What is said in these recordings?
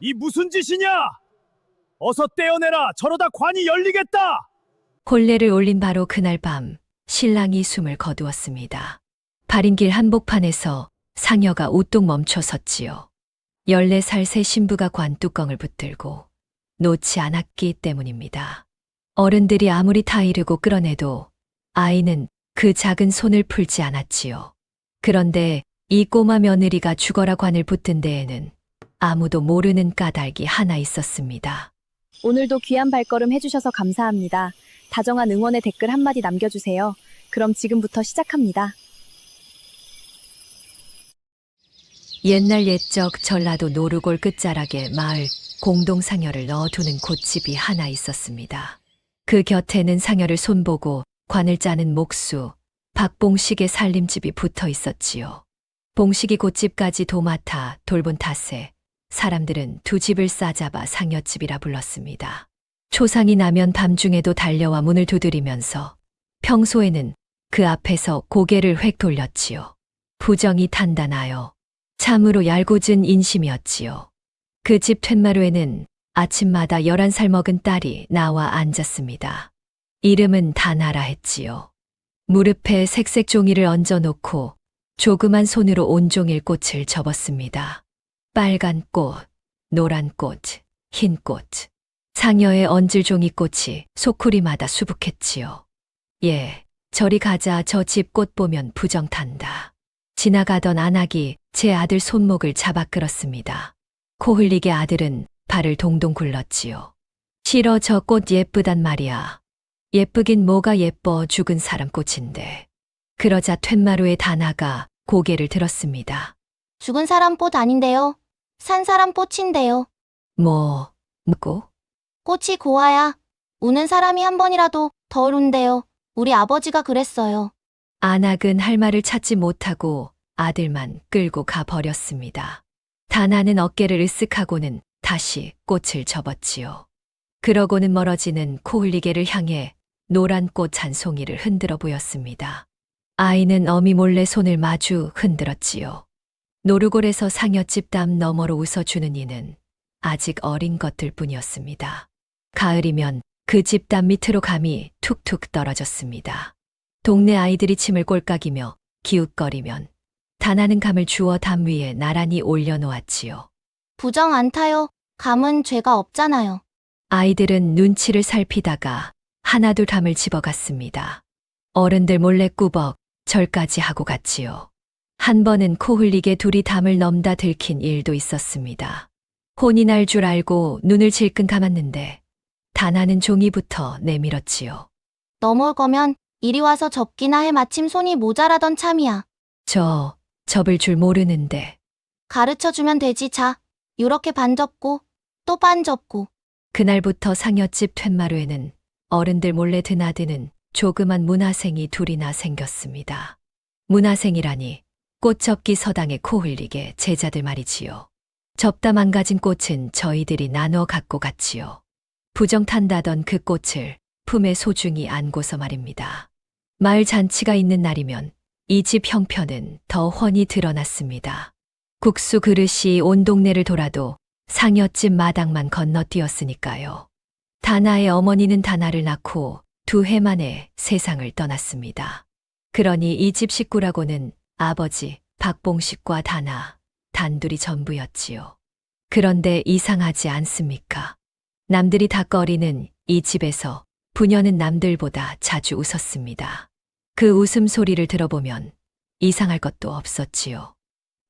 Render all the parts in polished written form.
이 무슨 짓이냐? 어서 떼어내라. 저러다 관이 열리겠다. 혼례를 올린 바로 그날 밤 신랑이 숨을 거두었습니다. 발인길 한복판에서 상여가 우뚝 멈춰 섰지요. 14살 새 신부가 관 뚜껑을 붙들고 놓지 않았기 때문입니다. 어른들이 아무리 타이르고 끌어내도 아이는 그 작은 손을 풀지 않았지요. 그런데 이 꼬마 며느리가 죽어라 관을 붙든 데에는 아무도 모르는 까닭이 하나 있었습니다. 오늘도 귀한 발걸음 해주셔서 감사합니다. 다정한 응원의 댓글 한마디 남겨주세요. 그럼 지금부터 시작합니다. 옛날 옛적 전라도 노르골 끝자락에 마을 공동상여를 넣어두는 곳집이 하나 있었습니다. 그 곁에는 상여를 손보고 관을 짜는 목수, 박봉식의 살림집이 붙어 있었지요. 봉식이 곳집까지 도맡아 돌본 탓에 사람들은 두 집을 싸잡아 상여집이라 불렀습니다. 초상이 나면 밤중에도 달려와 문을 두드리면서 평소에는 그 앞에서 고개를 획 돌렸지요. 부정이 단단하여 참으로 얄궂은 인심이었지요. 그 집 툇마루에는 아침마다 11살 먹은 딸이 나와 앉았습니다. 이름은 다나라 했지요. 무릎에 색색 종이를 얹어놓고 조그만 손으로 온종일 꽃을 접었습니다. 빨간 꽃, 노란 꽃, 흰 꽃. 상여에 얹을 종이꽃이 소쿠리마다 수북했지요. 예, 저리 가자. 저 집 꽃 보면 부정탄다. 지나가던 안악이 제 아들 손목을 잡아 끌었습니다. 코 흘리게 아들은 발을 동동 굴렀지요. 싫어. 저 꽃 예쁘단 말이야. 예쁘긴 뭐가 예뻐. 죽은 사람 꽃인데. 그러자 툇마루의 다나가 고개를 들었습니다. 죽은 사람 꽃 아닌데요. 산 사람 꽃인데요. 뭐고? 꽃이 고와야 우는 사람이 한 번이라도 덜 운대요. 우리 아버지가 그랬어요. 안악은 할 말을 찾지 못하고 아들만 끌고 가버렸습니다. 다나는 어깨를 으쓱하고는 다시 꽃을 접었지요. 그러고는 멀어지는 코흘리개를 향해 노란 꽃 한 송이를 흔들어 보였습니다. 아이는 어미 몰래 손을 마주 흔들었지요. 노르골에서 상여집 담 너머로 웃어주는 이는 아직 어린 것들 뿐이었습니다. 가을이면 그 집 담 밑으로 감이 툭툭 떨어졌습니다. 동네 아이들이 침을 꼴깍이며 기웃거리면 다나는 감을 주워 담 위에 나란히 올려놓았지요. 부정 안 타요. 감은 죄가 없잖아요. 아이들은 눈치를 살피다가 하나둘 감을 집어갔습니다. 어른들 몰래 꾸벅 절까지 하고 갔지요. 한 번은 코 흘리게 둘이 담을 넘다 들킨 일도 있었습니다. 혼이 날 줄 알고 눈을 질끈 감았는데 다나는 종이부터 내밀었지요. 넘어올 거면 이리 와서 접기나 해. 마침 손이 모자라던 참이야. 접을 줄 모르는데. 가르쳐주면 되지. 자, 요렇게 반 접고 또 반 접고. 그날부터 상여집 툇마루에는 어른들 몰래 드나드는 조그만 문화생이 둘이나 생겼습니다. 문화생이라니 꽃접기 서당에 코 흘리게 제자들 말이지요. 접다 망가진 꽃은 저희들이 나눠 갖고 갔지요. 부정탄다던 그 꽃을 품에 소중히 안고서 말입니다. 마을 잔치가 있는 날이면 이 집 형편은 더 훤히 드러났습니다. 국수 그릇이 온 동네를 돌아도 상여집 마당만 건너뛰었으니까요. 다나의 어머니는 다나를 낳고 2해 만에 세상을 떠났습니다. 그러니 이 집 식구라고는 아버지 박봉식과 다나 단둘이 전부였지요. 그런데 이상하지 않습니까? 남들이 다 꺼리는 이 집에서 부녀는 남들보다 자주 웃었습니다. 그 웃음소리를 들어보면 이상할 것도 없었지요.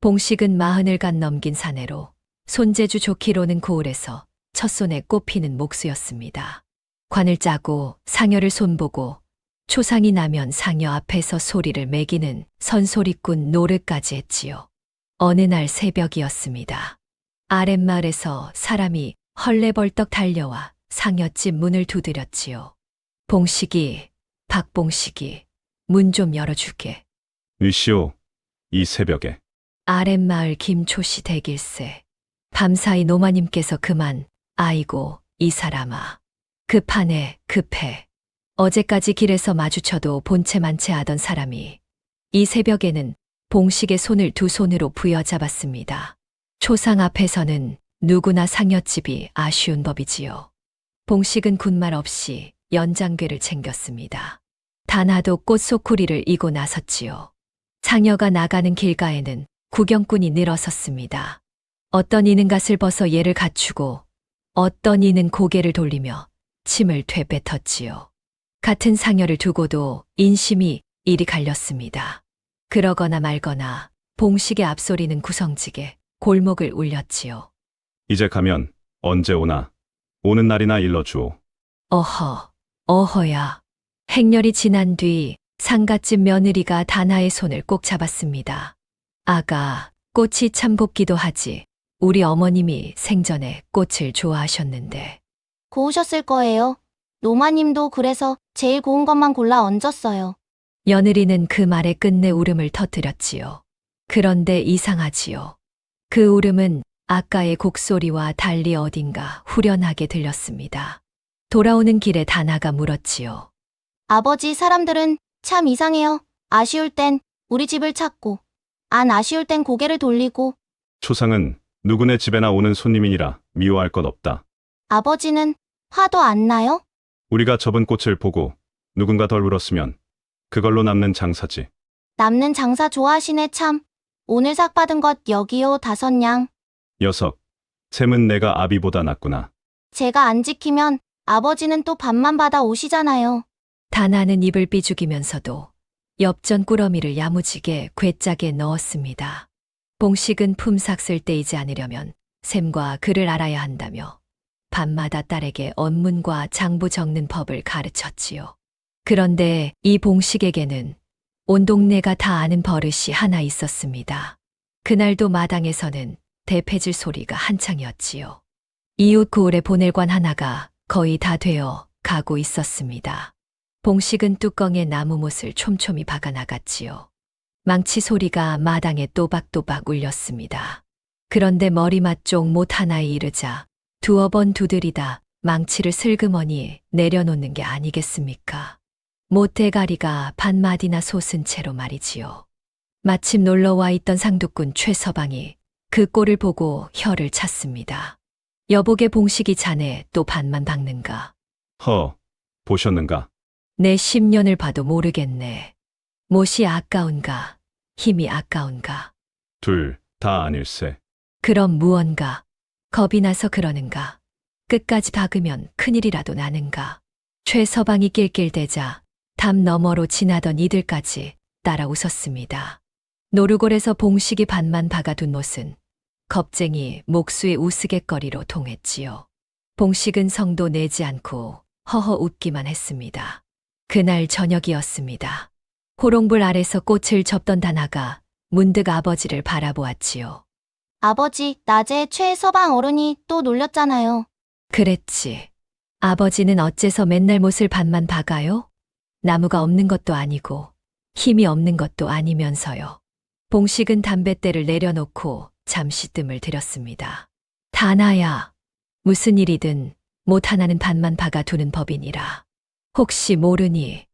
봉식은 40을 간 넘긴 사내로 손재주 좋기로는 고을에서 첫손에 꼽히는 목수였습니다. 관을 짜고 상여를 손보고 초상이 나면 상여 앞에서 소리를 매기는 선소리꾼 노릇까지 했지요. 어느 날 새벽이었습니다. 아랫마을에서 사람이 헐레벌떡 달려와 상여집 문을 두드렸지요. 봉식이, 박봉식이 문 좀 열어주게. 으시오, 이 새벽에. 아랫마을 김초씨 대길세. 밤사이 노마님께서 그만, 아이고 이 사람아. 급하네 급해. 어제까지 길에서 마주쳐도 본체만체 하던 사람이 이 새벽에는 봉식의 손을 두 손으로 부여잡았습니다. 초상 앞에서는 누구나 상여집이 아쉬운 법이지요. 봉식은 군말 없이 연장궤를 챙겼습니다. 다나도 꽃소쿠리를 이고 나섰지요. 상여가 나가는 길가에는 구경꾼이 늘어섰습니다. 어떤 이는 갓을 벗어 예를 갖추고 어떤 이는 고개를 돌리며 침을 되뱉었지요. 같은 상여를 두고도 인심이 이리 갈렸습니다. 그러거나 말거나 봉식의 앞소리는 구성지게 골목을 울렸지요. 이제 가면 언제 오나? 오는 날이나 일러주오. 어허야. 행렬이 지난 뒤 상갓집 며느리가 다나의 손을 꼭 잡았습니다. 아가, 꽃이 참 곱기도 하지. 우리 어머님이 생전에 꽃을 좋아하셨는데. 고우셨을 거예요. 노마님도 그래서 제일 고운 것만 골라 얹었어요. 며느리는 그 말에 끝내 울음을 터뜨렸지요. 그런데 이상하지요. 그 울음은 아까의 곡소리와 달리 어딘가 후련하게 들렸습니다. 돌아오는 길에 다나가 물었지요. 아버지, 사람들은 참 이상해요. 아쉬울 땐 우리 집을 찾고, 안 아쉬울 땐 고개를 돌리고, 초상은 누구네 집에나 오는 손님이니라 미워할 것 없다. 아버지는 화도 안 나요? 우리가 접은 꽃을 보고 누군가 덜 울었으면 그걸로 남는 장사지. 남는 장사 좋아하시네 참. 오늘 삭 받은 것 여기요 5냥. 녀석, 셈은 내가 아비보다 낫구나. 제가 안 지키면 아버지는 또 밥만 받아 오시잖아요. 다나는 입을 삐죽이면서도 엽전 꾸러미를 야무지게 괴짝에 넣었습니다. 봉식은 품삯 쓸 때이지 않으려면 셈과 글을 알아야 한다며 밤마다 딸에게 언문과 장부 적는 법을 가르쳤지요. 그런데 이 봉식에게는 온 동네가 다 아는 버릇이 하나 있었습니다. 그날도 마당에서는 대패질 소리가 한창이었지요. 이웃 고을에 보낼 관 하나가 거의 다 되어 가고 있었습니다. 봉식은 뚜껑에 나무못을 촘촘히 박아 나갔지요. 망치 소리가 마당에 또박또박 울렸습니다. 그런데 머리맡 쪽 못 하나에 이르자 두어 번 두드리다 망치를 슬그머니 내려놓는 게 아니겠습니까? 못 대가리가 반마디나 솟은 채로 말이지요. 마침 놀러와 있던 상두꾼 최서방이 그 꼴을 보고 혀를 찼습니다. 여보게 봉식이 자네 또 반만 박는가? 보셨는가? 내 10년을 봐도 모르겠네. 못이 아까운가? 힘이 아까운가? 둘 다 아닐세. 그럼 무언가? 겁이 나서 그러는가? 끝까지 박으면 큰일이라도 나는가? 최서방이 낄낄대자 담 너머로 지나던 이들까지 따라 웃었습니다. 노루골에서 봉식이 반만 박아둔 못은 겁쟁이 목수의 우스갯거리로 통했지요. 봉식은 성도 내지 않고 허허 웃기만 했습니다. 그날 저녁이었습니다. 호롱불 아래서 꽃을 접던 다나가 문득 아버지를 바라보았지요. 아버지, 낮에 최서방 어른이 또 놀렸잖아요. 그랬지. 아버지는 어째서 맨날 못을 반만 박아요? 나무가 없는 것도 아니고 힘이 없는 것도 아니면서요. 봉식은 담뱃대를 내려놓고 잠시 뜸을 들였습니다. 다나야, 무슨 일이든 못 하나는 반만 박아두는 법이니라. 혹시 모르니,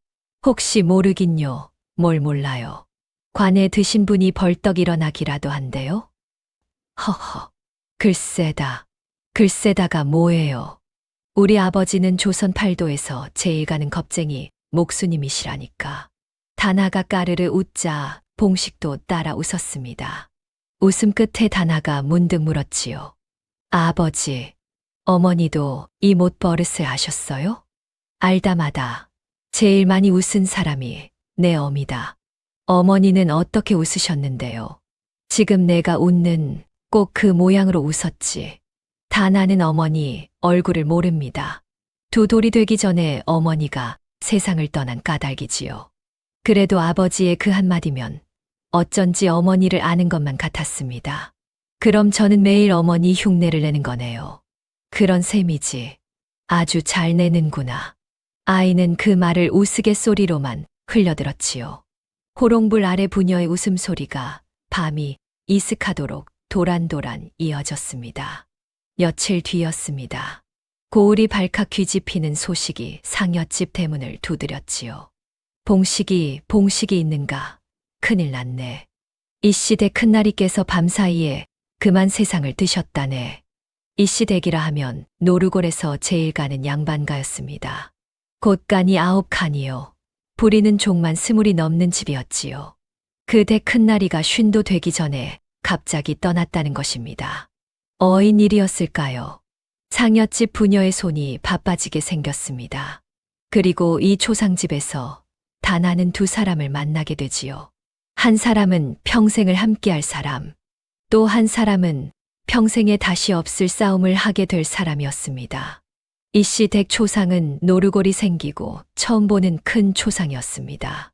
혹시 모르긴요, 뭘 몰라요. 관에 드신 분이 벌떡 일어나기라도 한대요? 허허, 글쎄다가 뭐예요. 우리 아버지는 조선 팔도에서 제일 가는 겁쟁이 목수님이시라니까. 다나가 까르르 웃자 봉식도 따라 웃었습니다. 웃음 끝에 다나가 문득 물었지요. 아버지, 어머니도 이 못 버릇을 아셨어요? 알다마다 제일 많이 웃은 사람이 내 어미다. 어머니는 어떻게 웃으셨는데요? 지금 내가 웃는 꼭 그 모양으로 웃었지. 다나는 어머니 얼굴을 모릅니다. 두 돌이 되기 전에 어머니가 세상을 떠난 까닭이지요. 그래도 아버지의 그 한마디면 어쩐지 어머니를 아는 것만 같았습니다. 그럼 저는 매일 어머니 흉내를 내는 거네요. 그런 셈이지. 아주 잘 내는구나. 아이는 그 말을 우스갯소리로만 흘려들었지요. 호롱불 아래 부녀의 웃음소리가 밤이 이슥하도록 도란도란 이어졌습니다. 며칠 뒤였습니다. 고을이 발칵 뒤집히는 소식이 상여집 대문을 두드렸지요. 봉식이 있는가? 큰일 났네. 이 시대 큰날이 깨서 밤사이에 그만 세상을 뜨셨다네. 이씨 댁이라 하면 노루골에서 제일 가는 양반가였습니다. 곳간이 9칸이요. 부리는 종만 20이 넘는 집이었지요. 그 댁 큰나리가 쉰도 되기 전에 갑자기 떠났다는 것입니다. 어인 일이었을까요? 상여집 부녀의 손이 바빠지게 생겼습니다. 그리고 이 초상집에서 다나는 두 사람을 만나게 되지요. 한 사람은 평생을 함께할 사람, 또 한 사람은 평생에 다시 없을 싸움을 하게 될 사람이었습니다. 이씨 댁 초상은 노루골이 생기고 처음 보는 큰 초상이었습니다.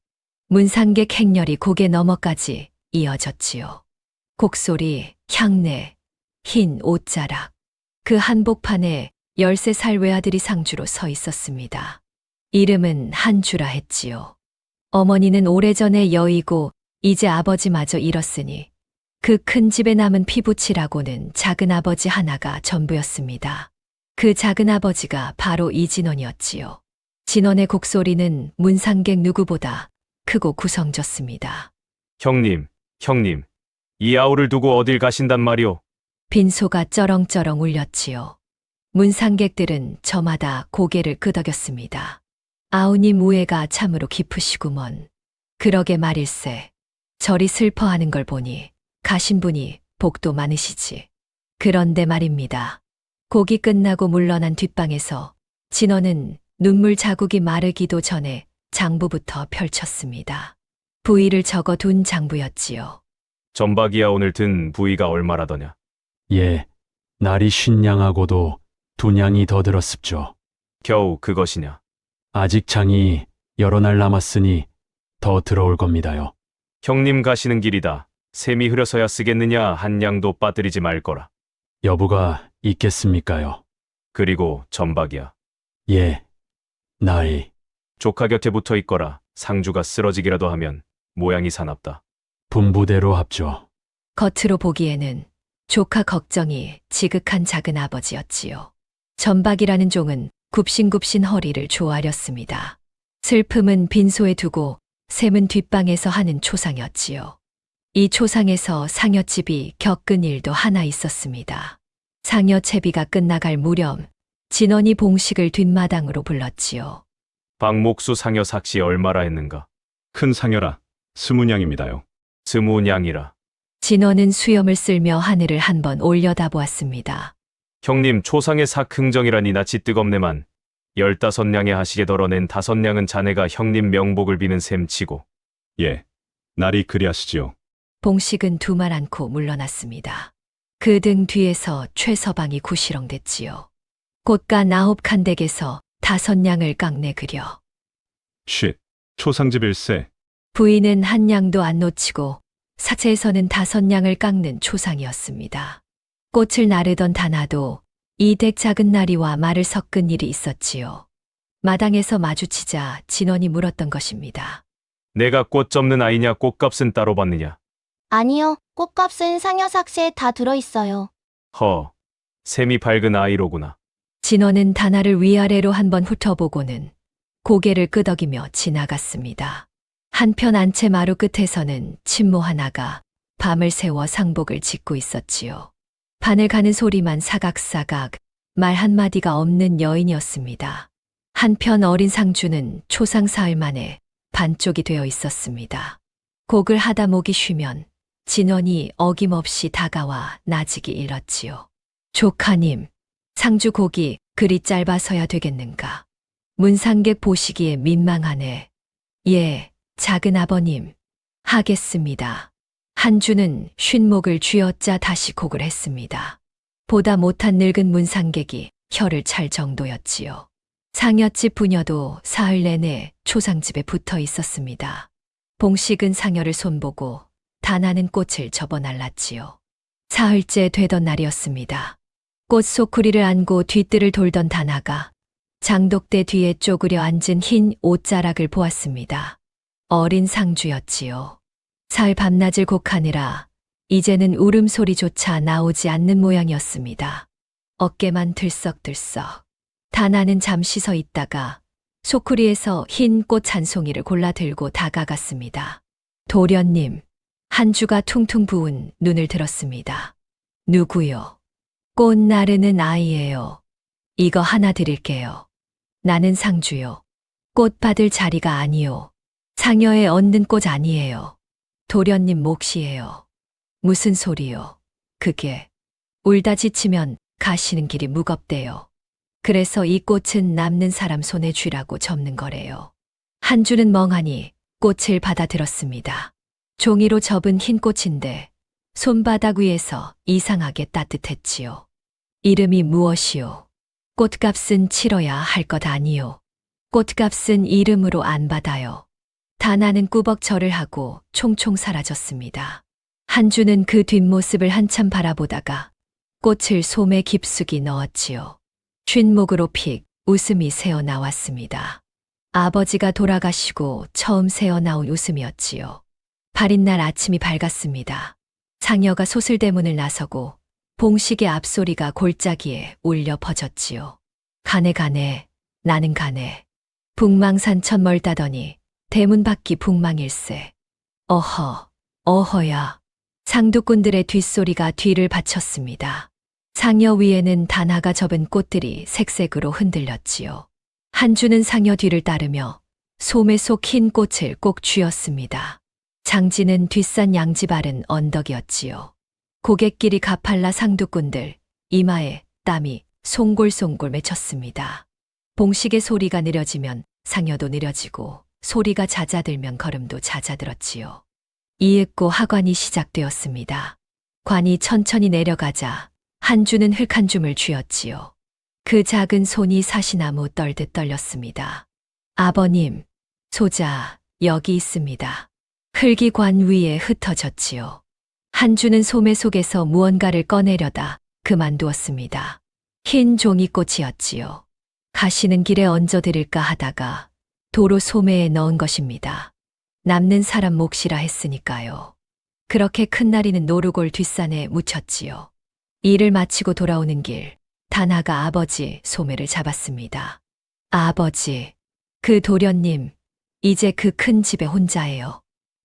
문상객 행렬이 고개 너머까지 이어졌지요. 곡소리, 향내, 흰 옷자락. 그 한복판에 13살 외아들이 상주로 서 있었습니다. 이름은 한주라 했지요. 어머니는 오래전에 여의고 이제 아버지마저 잃었으니 그 큰 집에 남은 피부치라고는 작은 아버지 하나가 전부였습니다. 그 작은 아버지가 바로 이진원이었지요. 진원의 곡소리는 문상객 누구보다 크고 구성졌습니다. 형님, 이 아우를 두고 어딜 가신단 말이오? 빈소가 쩌렁쩌렁 울렸지요. 문상객들은 저마다 고개를 끄덕였습니다. 아우님 우애가 참으로 깊으시구먼. 그러게 말일세. 저리 슬퍼하는 걸 보니 가신 분이 복도 많으시지. 그런데 말입니다. 곡이 끝나고 물러난 뒷방에서 진원은 눈물 자국이 마르기도 전에 장부부터 펼쳤습니다. 부위를 적어둔 장부였지요. 전박이야 오늘 든 부위가 얼마라더냐? 예, 날이 50냥하고도 2냥이 더 들었습죠. 겨우 그것이냐? 아직 장이 여러 날 남았으니 더 들어올 겁니다요. 형님 가시는 길이다. 샘이 흐려서야 쓰겠느냐 한 냥도 빠뜨리지 말거라. 여부가 있겠습니까요? 그리고 전박이야. 예, 나이. 조카 곁에 붙어 있거라. 상주가 쓰러지기라도 하면 모양이 사납다. 분부대로 합죠. 겉으로 보기에는 조카 걱정이 지극한 작은 아버지였지요. 전박이라는 종은 굽신굽신 허리를 조아렸습니다. 슬픔은 빈소에 두고 샘은 뒷방에서 하는 초상이었지요. 이 초상에서 상여집이 겪은 일도 하나 있었습니다. 상여 채비가 끝나갈 무렵 진원이 봉식을 뒷마당으로 불렀지요. 박목수 상여 삭시 얼마라 했는가? 큰 상여라 20냥입니다요. 20냥이라. 진원은 수염을 쓸며 하늘을 한번 올려다보았습니다. 형님 초상의 삭 흥정이라니 낯이 뜨겁네만 15냥에 하시게 덜어낸 5냥은 자네가 형님 명복을 비는 셈치고. 예, 날이 그리하시지요. 봉식은 두 말 않고 물러났습니다. 그 등 뒤에서 최서방이 구시렁댔지요. 곧간 9칸 댁에서 5냥을 깎내 그려. 쉿, 초상집 일세. 부인은 한 냥도 안 놓치고 사체에서는 5냥을 깎는 초상이었습니다. 꽃을 나르던 다나도 이 댁 작은 나리와 말을 섞은 일이 있었지요. 마당에서 마주치자 진원이 물었던 것입니다. 내가 꽃 접는 아이냐 꽃값은 따로 받느냐? 아니요, 꽃값은 상여 삭시에 다 들어있어요. 허, 샘이 밝은 아이로구나. 진원은 다나를 위아래로 한번 훑어보고는 고개를 끄덕이며 지나갔습니다. 한편 안채 마루 끝에서는 친모 하나가 밤을 새워 상복을 짓고 있었지요. 반을 가는 소리만 사각사각, 말 한마디가 없는 여인이었습니다. 한편 어린 상주는 초상 사흘 만에 반쪽이 되어 있었습니다. 곡을 하다 목이 쉬면 진원이 어김없이 다가와 나직이 일렀지요. 조카님, 상주 곡이 그리 짧아서야 되겠는가? 문상객 보시기에 민망하네. 예, 작은 아버님. 하겠습니다. 한주는 쉰목을 쥐어짜 다시 곡을 했습니다. 보다 못한 늙은 문상객이 혀를 찰 정도였지요. 상여집 부녀도 사흘 내내 초상집에 붙어 있었습니다. 봉식은 상여를 손보고 다나는 꽃을 접어날랐지요. 사흘째 되던 날이었습니다. 꽃 소쿠리를 안고 뒤뜰을 돌던 다나가 장독대 뒤에 쪼그려 앉은 흰 옷자락을 보았습니다. 어린 상주였지요. 사흘 밤낮을 곡하느라 이제는 울음소리조차 나오지 않는 모양이었습니다. 어깨만 들썩들썩. 다나는 잠시 서 있다가 소쿠리에서 흰 꽃 한 송이를 골라 들고 다가갔습니다. 도련님, 한주가 퉁퉁 부은 눈을 들었습니다. 누구요? 꽃 나르는 아이예요. 이거 하나 드릴게요. 나는 상주요. 꽃 받을 자리가 아니요. 상여에 얹는 꽃 아니에요. 도련님 몫이에요. 무슨 소리요? 그게 울다 지치면 가시는 길이 무겁대요. 그래서 이 꽃은 남는 사람 손에 쥐라고 접는 거래요. 한주는 멍하니 꽃을 받아들었습니다. 종이로 접은 흰 꽃인데 손바닥 위에서 이상하게 따뜻했지요. 이름이 무엇이요? 꽃값은 치러야 할 것 아니요. 꽃값은 이름으로 안 받아요. 다나는 꾸벅 절을 하고 총총 사라졌습니다. 한주는 그 뒷모습을 한참 바라보다가 꽃을 솜에 깊숙이 넣었지요. 쉰목으로 픽 웃음이 새어나왔습니다. 아버지가 돌아가시고 처음 새어나온 웃음이었지요. 발인 날 아침이 밝았습니다. 상여가 소슬대문을 나서고 봉식의 앞소리가 골짜기에 울려 퍼졌지요. 가네 가네 나는 가네. 북망산천 멀다더니 대문 밖이 북망일세. 어허 어허야. 상두꾼들의 뒷소리가 뒤를 바쳤습니다. 상여 위에는 다나가 접은 꽃들이 색색으로 흔들렸지요. 한주는 상여 뒤를 따르며 소매 속 흰 꽃을 꼭 쥐었습니다. 장지는 뒷산 양집 아른 언덕이었지요. 고갯길이 가팔라 상두꾼들 이마에 땀이 송골송골 맺혔습니다. 봉식의 소리가 느려지면 상여도 느려지고 소리가 잦아들면 걸음도 잦아들었지요. 이윽고 하관이 시작되었습니다. 관이 천천히 내려가자 한주는 흙 한 줌을 쥐었지요. 그 작은 손이 사시나무 떨듯 떨렸습니다. 아버님, 소자, 여기 있습니다. 흙이 관 위에 흩어졌지요. 한주는 소매 속에서 무언가를 꺼내려다 그만두었습니다. 흰 종이꽃이었지요. 가시는 길에 얹어드릴까 하다가 도로 소매에 넣은 것입니다. 남는 사람 몫이라 했으니까요. 그렇게 큰 나리는 노루골 뒷산에 묻혔지요. 일을 마치고 돌아오는 길, 다나가 아버지 소매를 잡았습니다. 아버지, 그 도련님, 이제 그 큰 집에 혼자예요.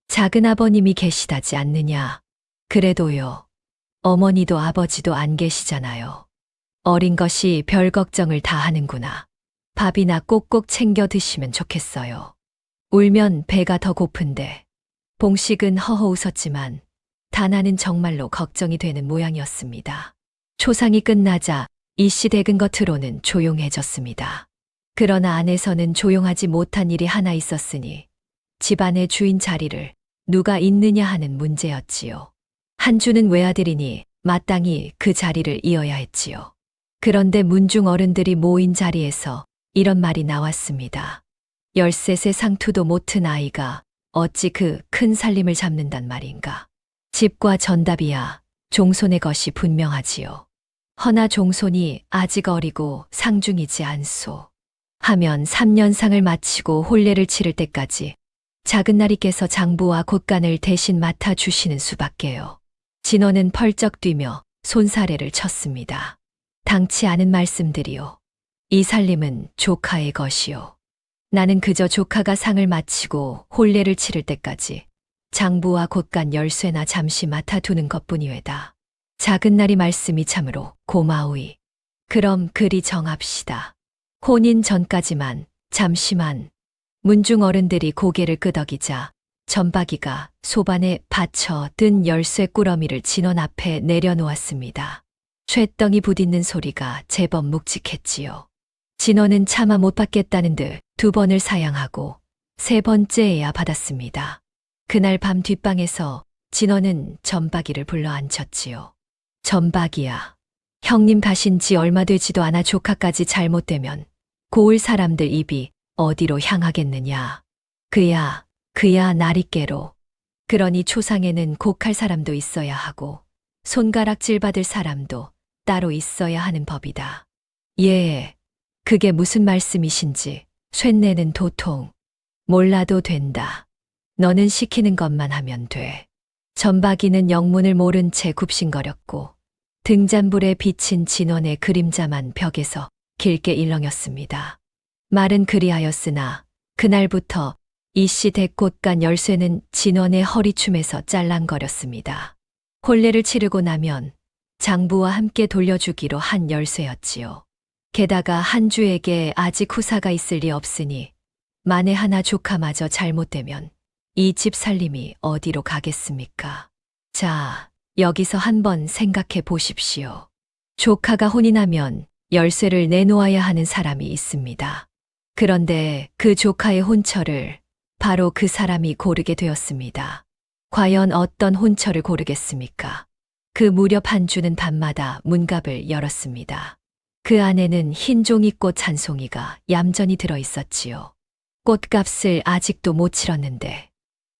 작은 아버님이 계시다지 않느냐. 그래도요. 어머니도 아버지도 안 계시잖아요. 어린 것이 별 걱정을 다 하는구나. 밥이나 꼭꼭 챙겨 드시면 좋겠어요. 울면 배가 더 고픈데. 봉식은 허허 웃었지만 다나는 정말로 걱정이 되는 모양이었습니다. 초상이 끝나자 이씨 댁은 겉으로는 조용해졌습니다. 그러나 안에서는 조용하지 못한 일이 하나 있었으니 집안의 주인 자리를 누가 잇느냐 하는 문제였지요. 한주는 외아들이니 마땅히 그 자리를 이어야 했지요. 그런데 문중 어른들이 모인 자리에서 이런 말이 나왔습니다. 13세 상투도 못한 아이가 어찌 그 큰 살림을 잡는단 말인가. 집과 전답이야 종손의 것이 분명하지요. 허나 종손이 아직 어리고 상중이지 않소. 하면 3년상을 마치고 혼례를 치를 때까지 작은 나리께서 장부와 곶간을 대신 맡아주시는 수밖에요. 진호는 펄쩍 뛰며 손사래를 쳤습니다. 당치 않은 말씀들이요. 이 살림은 조카의 것이요. 나는 그저 조카가 상을 마치고 혼례를 치를 때까지 장부와 곶간 열쇠나 잠시 맡아두는 것뿐이외다. 작은 날이 말씀이 참으로 고마우이. 그럼 그리 정합시다. 혼인 전까지만 잠시만. 문중 어른들이 고개를 끄덕이자 전박이가 소반에 받쳐 든 열쇠 꾸러미를 진원 앞에 내려놓았습니다. 쇳덩이 부딪는 소리가 제법 묵직했지요. 진원은 차마 못 받겠다는 듯 2번을 사양하고 3번째에야 받았습니다. 그날 밤 뒷방에서 진원은 전박이를 불러 앉혔지요. 전박이야. 형님 가신 지 얼마 되지도 않아 조카까지 잘못되면 고을 사람들 입이 어디로 향하겠느냐. 그야 나리께로. 그러니 초상에는 곡할 사람도 있어야 하고 손가락질 받을 사람도 따로 있어야 하는 법이다. 예, 그게 무슨 말씀이신지 쇳내는 도통 몰라도 된다. 너는 시키는 것만 하면 돼. 전박이는 영문을 모른 채 굽신거렸고 등잔불에 비친 진원의 그림자만 벽에서 길게 일렁였습니다. 말은 그리하였으나 그날부터 이씨 댁 곶간 열쇠는 진원의 허리춤에서 짤랑거렸습니다. 혼례를 치르고 나면 장부와 함께 돌려주기로 한 열쇠였지요. 게다가 한주에게 아직 후사가 있을 리 없으니 만에 하나 조카마저 잘못되면 이 집 살림이 어디로 가겠습니까? 자, 여기서 한번 생각해 보십시오. 조카가 혼이 나면 열쇠를 내놓아야 하는 사람이 있습니다. 그런데 그 조카의 혼처를 바로 그 사람이 고르게 되었습니다. 과연 어떤 혼처를 고르겠습니까? 그 무렵 한주는 밤마다 문갑을 열었습니다. 그 안에는 흰 종이꽃 한 송이가 얌전히 들어 있었지요. 꽃값을 아직도 못 치렀는데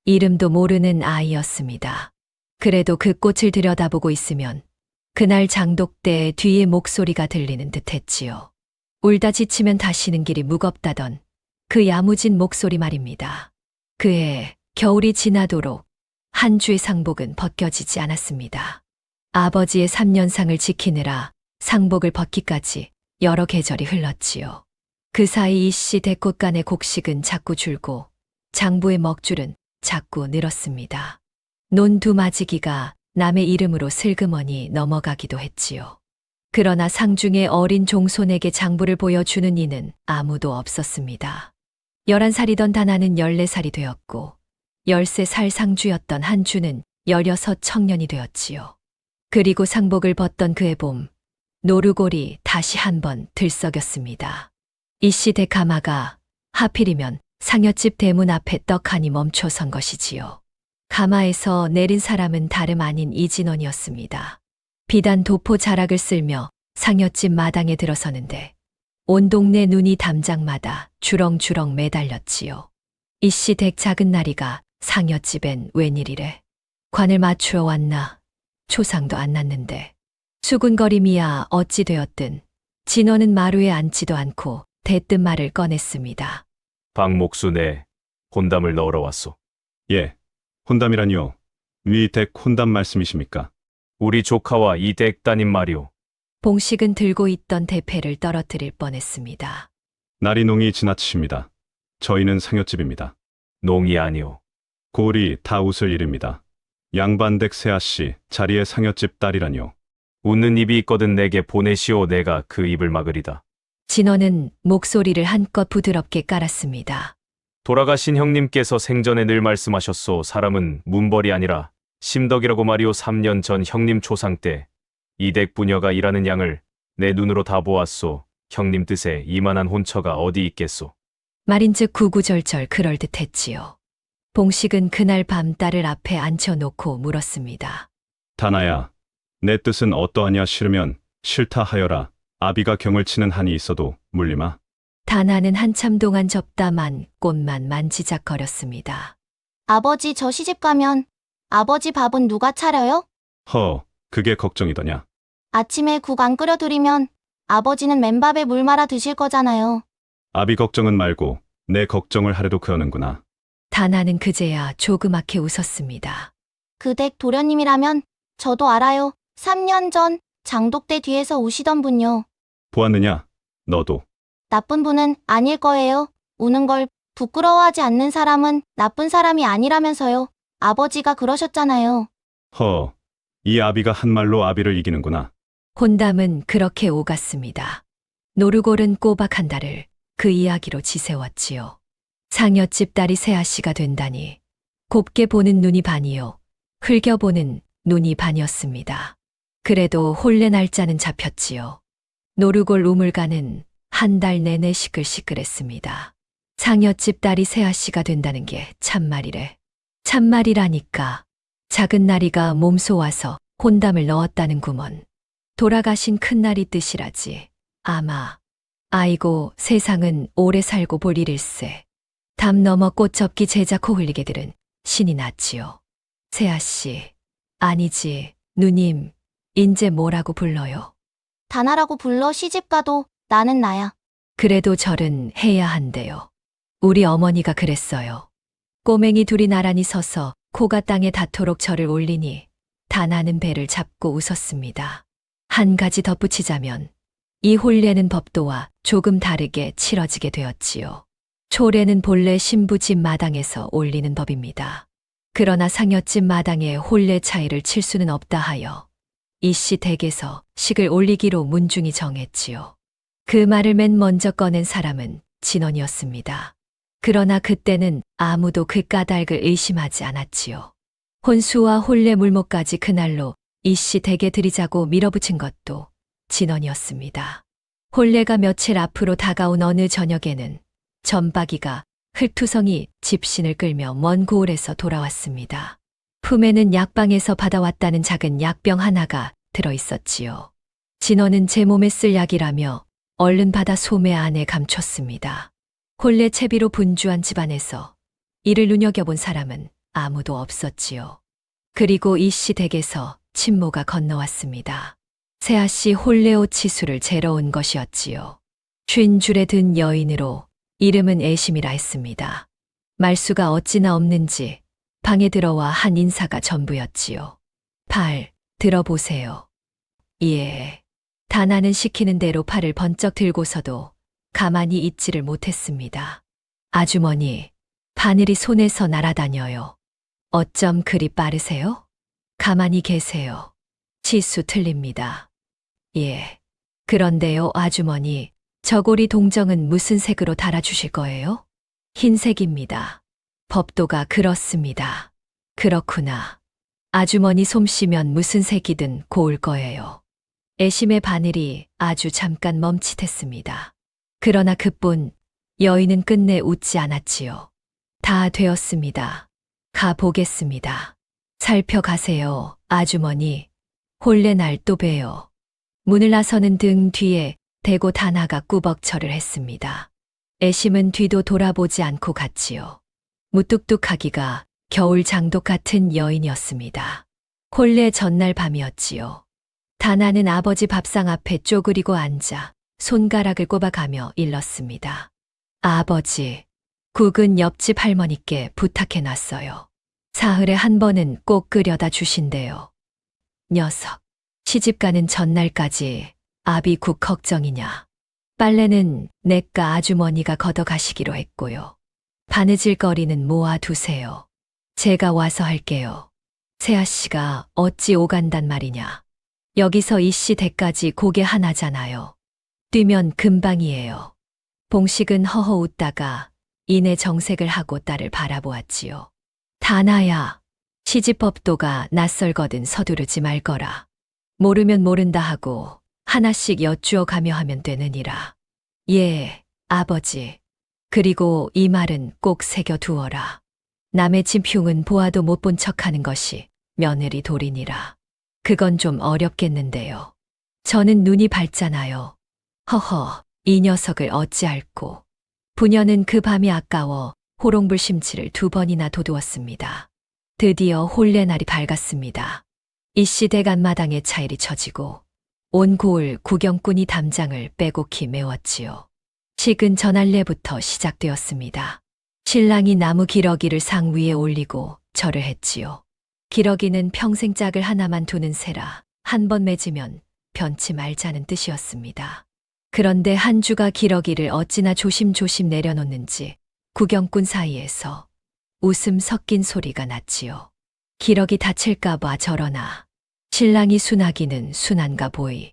이름도 모르는 아이였습니다. 그래도 그 꽃을 들여다보고 있으면 그날 장독대 뒤에 목소리가 들리는 듯 했지요. 울다 지치면 다시는 길이 무겁다던 그 야무진 목소리 말입니다. 그해 겨울이 지나도록 한주의 상복은 벗겨지지 않았습니다. 아버지의 3년상을 지키느라 상복을 벗기까지 여러 계절이 흘렀지요. 그 사이 이씨 대꽃간의 곡식은 자꾸 줄고 장부의 먹줄은 자꾸 늘었습니다. 논 두마지기가 남의 이름으로 슬그머니 넘어가기도 했지요. 그러나 상중의 어린 종손에게 장부를 보여주는 이는 아무도 없었습니다. 11살이던 다나는 14살이 되었고 13살 상주였던 한주는 16 청년이 되었지요. 그리고 상복을 벗던 그의 봄, 노루골이 다시 한번 들썩였습니다. 이씨 대가마가 하필이면 상여집 대문 앞에 떡하니 멈춰선 것이지요. 가마에서 내린 사람은 다름 아닌 이진원이었습니다. 비단 도포 자락을 쓸며 상여집 마당에 들어서는데 온 동네 눈이 담장마다 주렁주렁 매달렸지요. 이씨 댁 작은 나리가 상여집엔 웬일이래. 관을 맞추어 왔나? 초상도 안 났는데. 수군거림이야 어찌 되었든 진원은 마루에 앉지도 않고 대뜸 말을 꺼냈습니다. 박목수 내 혼담을 넣으러 왔소. 예, 혼담이라니요. 위 댁 혼담 말씀이십니까? 우리 조카와 이 댁 따님 말이오. 봉식은 들고 있던 대패를 떨어뜨릴 뻔했습니다. 날이 농이 지나치십니다. 저희는 상여집입니다. 농이 아니오. 고을이 다 웃을 일입니다. 양반댁 세아씨 자리에 상여집 딸이라니요. 웃는 입이 있거든 내게 보내시오. 내가 그 입을 막으리다. 진원은 목소리를 한껏 부드럽게 깔았습니다. 돌아가신 형님께서 생전에 늘 말씀하셨소. 사람은 문벌이 아니라 심덕이라고 말이오. 3년 전 형님 초상 때 이 댁 부녀가 일하는 양을 내 눈으로 다 보았소. 형님 뜻에 이만한 혼처가 어디 있겠소. 말인즉 구구절절 그럴듯했지요. 봉식은 그날 밤 딸을 앞에 앉혀놓고 물었습니다. 다나야, 내 뜻은 어떠하냐 싫으면 싫다 하여라. 아비가 경을 치는 한이 있어도 물리마. 다나는 한참 동안 접다만 꽃만 만지작거렸습니다. 아버지 저 시집 가면 아버지 밥은 누가 차려요? 허, 그게 걱정이더냐. 아침에 국 안 끓여드리면 아버지는 맨밥에 물 말아 드실 거잖아요. 아비 걱정은 말고 내 걱정을 하려도 그러는구나. 다나는 그제야 조그맣게 웃었습니다. 그 댁 도련님이라면 저도 알아요. 3년 전 장독대 뒤에서 우시던 분요. 보았느냐? 너도. 나쁜 분은 아닐 거예요. 우는 걸 부끄러워하지 않는 사람은 나쁜 사람이 아니라면서요. 아버지가 그러셨잖아요. 허, 이 아비가 한 말로 아비를 이기는구나. 혼담은 그렇게 오갔습니다. 노루골은 꼬박 한 달을 그 이야기로 지새웠지요. 상여집 딸이 세아씨가 된다니 곱게 보는 눈이 반이요. 흘겨보는 눈이 반이었습니다. 그래도 혼례 날짜는 잡혔지요. 노루골 우물가는 한 달 내내 시끌시끌했습니다. 상여집 딸이 세아씨가 된다는 게 참말이래. 참말이라니까. 작은 나리가 몸소 와서 혼담을 넣었다는 구먼. 돌아가신 큰나리 뜻이라지. 아마. 아이고 세상은 오래 살고 볼 일일세. 담 넘어 꽃 접기 제자 코 흘리게 들은 신이 났지요. 세아씨. 아니지. 누님. 인제 뭐라고 불러요? 다나라고 불러 시집 가도 나는 나야. 그래도 절은 해야 한대요. 우리 어머니가 그랬어요. 꼬맹이 둘이 나란히 서서 코가 땅에 닿도록 절을 올리니 다나는 배를 잡고 웃었습니다. 한 가지 덧붙이자면 이 혼례는 법도와 조금 다르게 치러지게 되었지요. 초례는 본래 신부 집 마당에서 올리는 법입니다. 그러나 상여집 마당에 혼례 차이를 칠 수는 없다 하여 이씨 댁에서 식을 올리기로 문중이 정했지요. 그 말을 맨 먼저 꺼낸 사람은 진원이었습니다. 그러나 그때는 아무도 그 까닭을 의심하지 않았지요. 혼수와 혼례 물모까지 그날로 이씨 댁에 들이자고 밀어붙인 것도 진원이었습니다. 혼례가 며칠 앞으로 다가온 어느 저녁에는 전박이가 흙투성이 집신을 끌며 먼 고을에서 돌아왔습니다. 품에는 약방에서 받아왔다는 작은 약병 하나가 들어 있었지요. 진원은 제 몸에 쓸 약이라며 얼른 받아 소매 안에 감췄습니다. 혼례 채비로 분주한 집안에서 이를 눈여겨본 사람은 아무도 없었지요. 그리고 이씨 댁에서 친모가 건너왔습니다. 새아씨 혼례옷 치수를 재러 온 것이었지요. 50줄에 든 여인으로 이름은 애심이라 했습니다. 말수가 어찌나 없는지 방에 들어와 한 인사가 전부였지요. 팔, 들어보세요. 예. 다나는 시키는 대로 팔을 번쩍 들고서도 가만히 있지를 못했습니다. 아주머니, 바늘이 손에서 날아다녀요. 어쩜 그리 빠르세요? 가만히 계세요. 치수 틀립니다. 예. 그런데요, 아주머니, 저고리 동정은 무슨 색으로 달아주실 거예요? 흰색입니다. 법도가 그렇습니다. 그렇구나. 아주머니 솜씨면 무슨 색이든 고울 거예요. 애심의 바늘이 아주 잠깐 멈칫했습니다. 그러나 그뿐 여인은 끝내 웃지 않았지요. 다 되었습니다. 가보겠습니다. 살펴가세요, 아주머니. 혼례날 또 봬요. 문을 나서는 등 뒤에 대고 다나가 꾸벅절을 했습니다. 애심은 뒤도 돌아보지 않고 갔지요. 무뚝뚝하기가 겨울 장독 같은 여인이었습니다. 혼례 전날 밤이었지요. 다나는 아버지 밥상 앞에 쪼그리고 앉아 손가락을 꼽아가며 일렀습니다. 아버지, 국은 옆집 할머니께 부탁해놨어요. 사흘에 한 번은 꼭 끓여다 주신대요. 녀석, 시집가는 전날까지 아비 국 걱정이냐. 빨래는 내가 아주머니가 걷어가시기로 했고요. 바느질 거리는 모아두세요. 제가 와서 할게요. 새아씨가 어찌 오간단 말이냐. 여기서 이씨 댁까지 고개 하나잖아요. 뛰면 금방이에요. 봉식은 허허 웃다가 이내 정색을 하고 딸을 바라보았지요. 다나야, 시집법도가 낯설거든 서두르지 말거라. 모르면 모른다 하고 하나씩 여쭈어 가며 하면 되느니라. 예, 아버지. 그리고 이 말은 꼭 새겨두어라. 남의 집 흉은 보아도 못 본 척하는 것이 며느리 도리니라. 그건 좀 어렵겠는데요. 저는 눈이 밝잖아요. 허허, 이 녀석을 어찌할꼬. 부녀는 그 밤이 아까워 호롱불심치를 2번이나 도두었습니다. 드디어 혼례날이 밝았습니다. 이씨 댁 앞마당에 차일이 쳐지고 온 고을 구경꾼이 담장을 빼곡히 메웠지요. 식은 전날래부터 시작되었습니다. 신랑이 나무 기러기를 상 위에 올리고 절을 했지요. 기러기는 평생 짝을 하나만 두는 새라 한 번 맺으면 변치 말자는 뜻이었습니다. 그런데 한 주가 기러기를 어찌나 조심조심 내려놓는지 구경꾼 사이에서 웃음 섞인 소리가 났지요. 기러기 다칠까봐 저러나. 신랑이 순하기는 순한가 보이.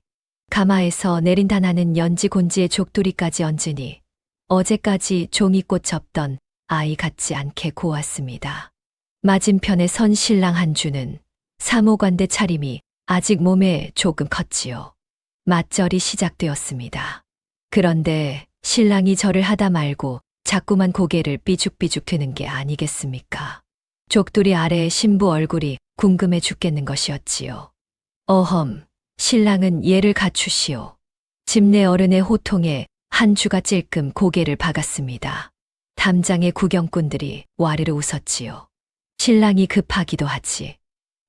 가마에서 내린다 나는 연지 곤지의 족두리까지 얹으니 어제까지 종이꽃 접던 아이 같지 않게 고왔습니다. 맞은편에 선 신랑 한 주는 사모관대 차림이 아직 몸에 조금 컸지요. 맞절이 시작되었습니다. 그런데 신랑이 절을 하다 말고 자꾸만 고개를 삐죽삐죽 드는 게 아니겠습니까? 족두리 아래에 신부 얼굴이 궁금해 죽겠는 것이었지요. 어험, 신랑은 예를 갖추시오. 집내 어른의 호통에 한 주가 찔끔 고개를 박았습니다. 담장의 구경꾼들이 와르르 웃었지요. 신랑이 급하기도 하지.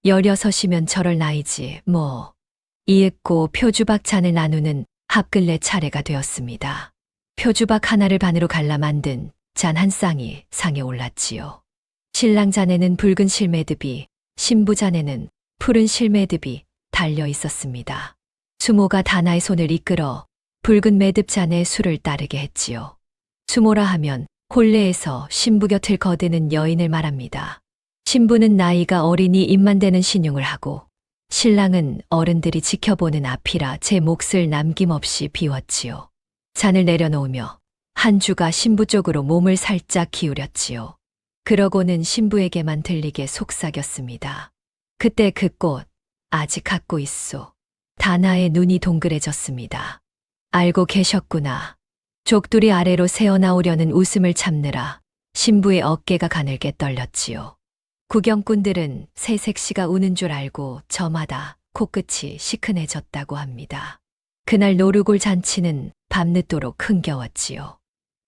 16이면 저럴 나이지 뭐. 이윽고 표주박 잔을 나누는 합근례 차례가 되었습니다. 표주박 하나를 반으로 갈라 만든 잔 한 쌍이 상에 올랐지요. 신랑 잔에는 붉은 실매듭이, 신부 잔에는 푸른 실매듭이 달려 있었습니다. 수모가 다나의 손을 이끌어 붉은 매듭 잔에 술을 따르게 했지요. 수모라 하면 혼례에서 신부 곁을 거드는 여인을 말합니다. 신부는 나이가 어리니 입만 대는 신용을 하고 신랑은 어른들이 지켜보는 앞이라 제 몫을 남김없이 비웠지요. 잔을 내려놓으며 한주가 신부 쪽으로 몸을 살짝 기울였지요. 그러고는 신부에게만 들리게 속삭였습니다. 그때 그 꽃 아직 갖고 있소. 다나의 눈이 동그래졌습니다. 알고 계셨구나. 족두리 아래로 새어나오려는 웃음을 참느라 신부의 어깨가 가늘게 떨렸지요. 구경꾼들은 새색시가 우는 줄 알고 저마다 코끝이 시큰해졌다고 합니다. 그날 노루골 잔치는 밤늦도록 흥겨웠지요.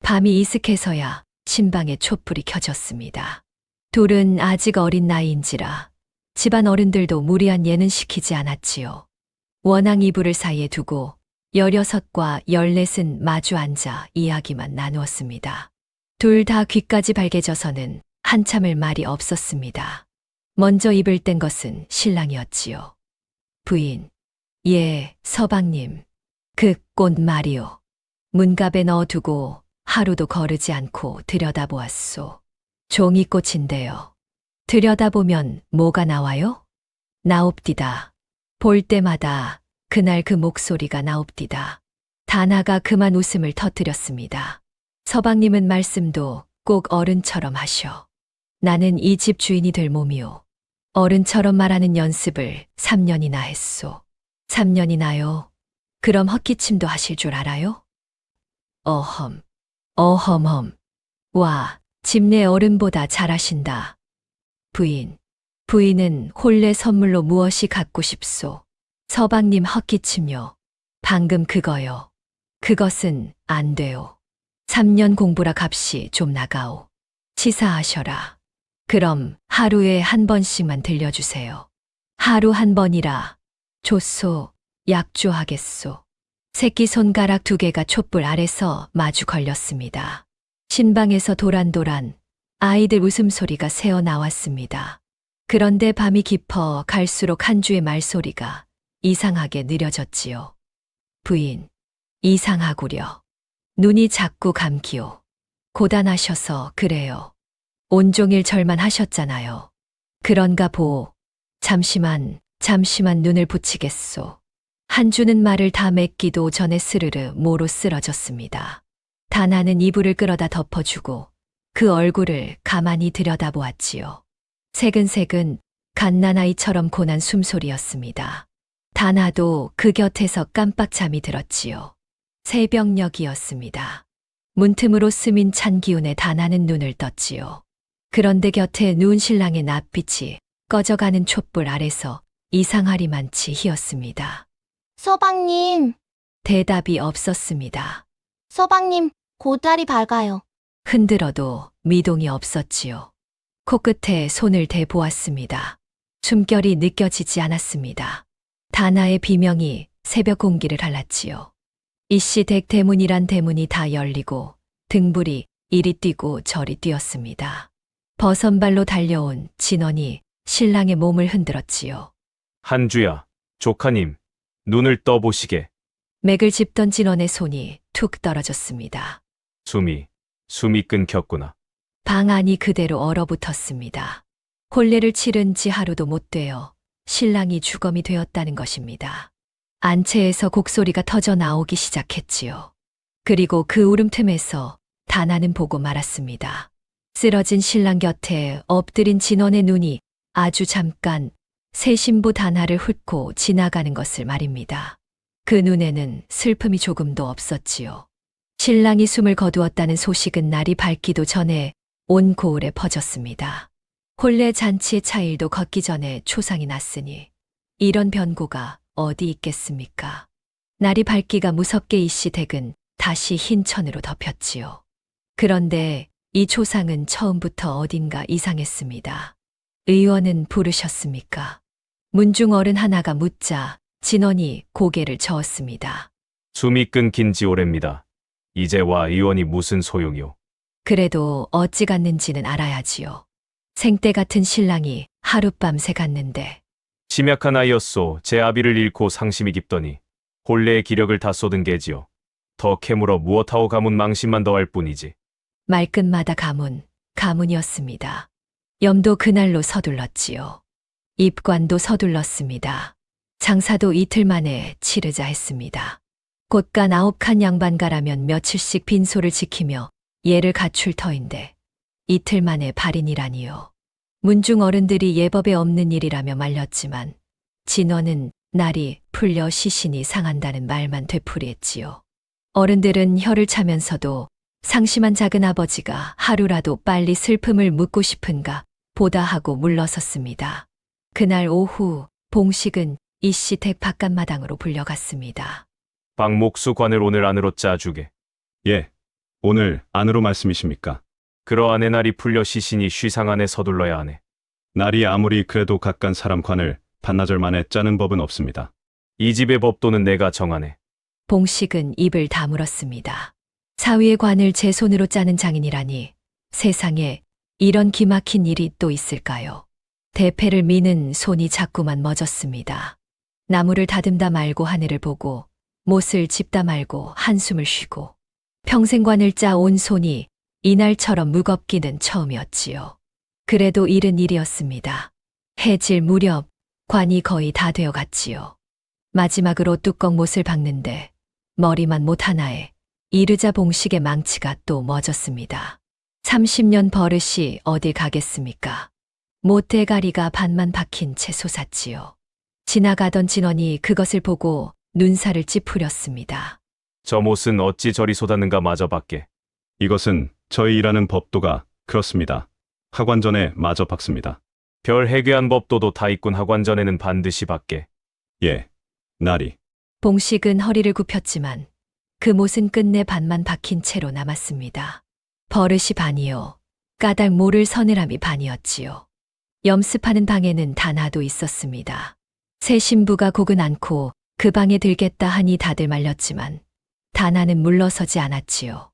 밤이 이슥해서야 신방에 촛불이 켜졌습니다. 둘은 아직 어린 나이인지라 집안 어른들도 무리한 예는 시키지 않았지요. 원앙 이불을 사이에 두고 16과 14은 마주 앉아 이야기만 나누었습니다. 둘 다 귀까지 발개져서는 한참을 말이 없었습니다. 먼저 입을 뗀 것은 신랑이었지요. 부인, 예, 서방님, 그 꽃 말이오. 문갑에 넣어두고 하루도 거르지 않고 들여다보았소. 종이꽃인데요. 들여다보면 뭐가 나와요? 나옵디다. 볼 때마다 그날 그 목소리가 나옵디다. 다나가 그만 웃음을 터뜨렸습니다. 서방님은 말씀도 꼭 어른처럼 하셔. 나는 이 집 주인이 될 몸이오. 어른처럼 말하는 연습을 3년이나 했소. 3년이나요? 그럼 헛기침도 하실 줄 알아요? 어험, 어험험. 와, 집내 어른보다 잘하신다. 부인은 홀례 선물로 무엇이 갖고 싶소? 서방님 헛기침요. 방금 그거요. 그것은 안 돼요. 3년 공부라 값이 좀 나가오. 치사하셔라. 그럼 하루에 한 번씩만 들려주세요. 하루 한 번이라. 좋소, 약조하겠소. 새끼손가락 2개가 촛불 아래서 마주 걸렸습니다. 신방에서 도란도란 아이들 웃음소리가 새어 나왔습니다. 그런데 밤이 깊어 갈수록 한주의 말소리가 이상하게 느려졌지요. 부인, 이상하구려. 눈이 자꾸 감기오. 고단하셔서 그래요. 온종일 절만 하셨잖아요. 그런가 보. 잠시만 눈을 붙이겠소. 한주는 말을 다 맺기도 전에 스르르 모로 쓰러졌습니다. 다나는 이불을 끌어다 덮어주고 그 얼굴을 가만히 들여다보았지요. 새근새근 갓난아이처럼 고난 숨소리였습니다. 다나도 그 곁에서 깜빡 잠이 들었지요. 새벽녘이었습니다. 문틈으로 스민 찬 기운에 다나는 눈을 떴지요. 그런데 곁에 누운 신랑의 낯빛이 꺼져가는 촛불 아래서 이상하리만치 희었습니다. 서방님, 대답이 없었습니다. 서방님, 고다리 밝아요. 흔들어도 미동이 없었지요. 코끝에 손을 대보았습니다. 숨결이 느껴지지 않았습니다. 다나의 비명이 새벽 공기를 갈랐지요. 이씨 댁 대문이란 대문이 다 열리고 등불이 이리 뛰고 저리 뛰었습니다. 버선발로 달려온 진원이 신랑의 몸을 흔들었지요. 한주야, 조카님, 눈을 떠보시게. 맥을 짚던 진원의 손이 툭 떨어졌습니다. 숨이 끊겼구나. 방 안이 그대로 얼어붙었습니다. 혼례를 치른 지 하루도 못 되어 신랑이 주검이 되었다는 것입니다. 안채에서 곡소리가 터져 나오기 시작했지요. 그리고 그 울음 틈에서 다나는 보고 말았습니다. 쓰러진 신랑 곁에 엎드린 진원의 눈이 아주 잠깐 새 신부 다나를 훑고 지나가는 것을 말입니다. 그 눈에는 슬픔이 조금도 없었지요. 신랑이 숨을 거두었다는 소식은 날이 밝기도 전에 온 고을에 퍼졌습니다. 혼례 잔치의 차일도 걷기 전에 초상이 났으니 이런 변고가 어디 있겠습니까? 날이 밝기가 무섭게 이씨 댁은 다시 흰 천으로 덮였지요. 그런데 이 초상은 처음부터 어딘가 이상했습니다. 의원은 부르셨습니까? 문중 어른 하나가 묻자 진원이 고개를 저었습니다. 숨이 끊긴 지 오래입니다. 이제 와 의원이 무슨 소용이오. 그래도 어찌 갔는지는 알아야지요. 생때 같은 신랑이 하룻밤새 갔는데 심약한 아이였소. 제 아비를 잃고 상심이 깊더니 혼례의 기력을 다 쏟은 게지요. 더 캐물어 무엇하오 가문 망신만 더할 뿐이지. 말끝마다 가문이었습니다. 염도 그날로 서둘렀지요. 입관도 서둘렀습니다. 장사도 이틀 만에 치르자 했습니다. 곳간 9칸 양반가라면 며칠씩 빈소를 지키며 예를 갖출 터인데 이틀 만에 발인이라니요. 문중 어른들이 예법에 없는 일이라며 말렸지만 진원은 날이 풀려 시신이 상한다는 말만 되풀이했지요. 어른들은 혀를 차면서도 상심한 작은 아버지가 하루라도 빨리 슬픔을 묻고 싶은가 보다 하고 물러섰습니다. 그날 오후 봉식은 이씨 댁 바깥마당으로 불려갔습니다. 박목수 관을 오늘 안으로 짜주게. 예. 오늘 안으로 말씀이십니까? 그러하네 날이 풀려 시신이 쉬상 안에 서둘러야 하네. 날이 아무리 그래도 각간 사람 관을 반나절 만에 짜는 법은 없습니다. 이 집의 법도는 내가 정하네. 봉식은 입을 다물었습니다. 사위의 관을 제 손으로 짜는 장인이라니 세상에 이런 기막힌 일이 또 있을까요? 대패를 미는 손이 자꾸만 멎었습니다. 나무를 다듬다 말고 하늘을 보고 못을 짚다 말고 한숨을 쉬고 평생 관을 짜 온 손이 이날처럼 무겁기는 처음이었지요. 그래도 일은 일이었습니다. 해질 무렵 관이 거의 다 되어 갔지요. 마지막으로 뚜껑 못을 박는데 머리만 못 하나에 이르자 봉식의 망치가 또 멎었습니다. 30년 버릇이 어딜 가겠습니까? 못 대가리가 반만 박힌 채 솟았지요. 지나가던 진원이 그것을 보고 눈살을 찌푸렸습니다. 저 못은 어찌 저리 쏟았는가 마저 받게. 이것은 저희 일하는 법도가 그렇습니다. 하관전에 마저 박습니다. 별 해괴한 법도도 다 있군. 하관전에는 반드시 받게. 예. 날이. 봉식은 허리를 굽혔지만 그 못은 끝내 반만 박힌 채로 남았습니다. 버릇이 반이요. 까닭 모를 서늘함이 반이었지요. 염습하는 방에는 다나도 있었습니다. 새 신부가 곡은 않고 그 방에 들겠다 하니 다들 말렸지만 다나는 물러서지 않았지요.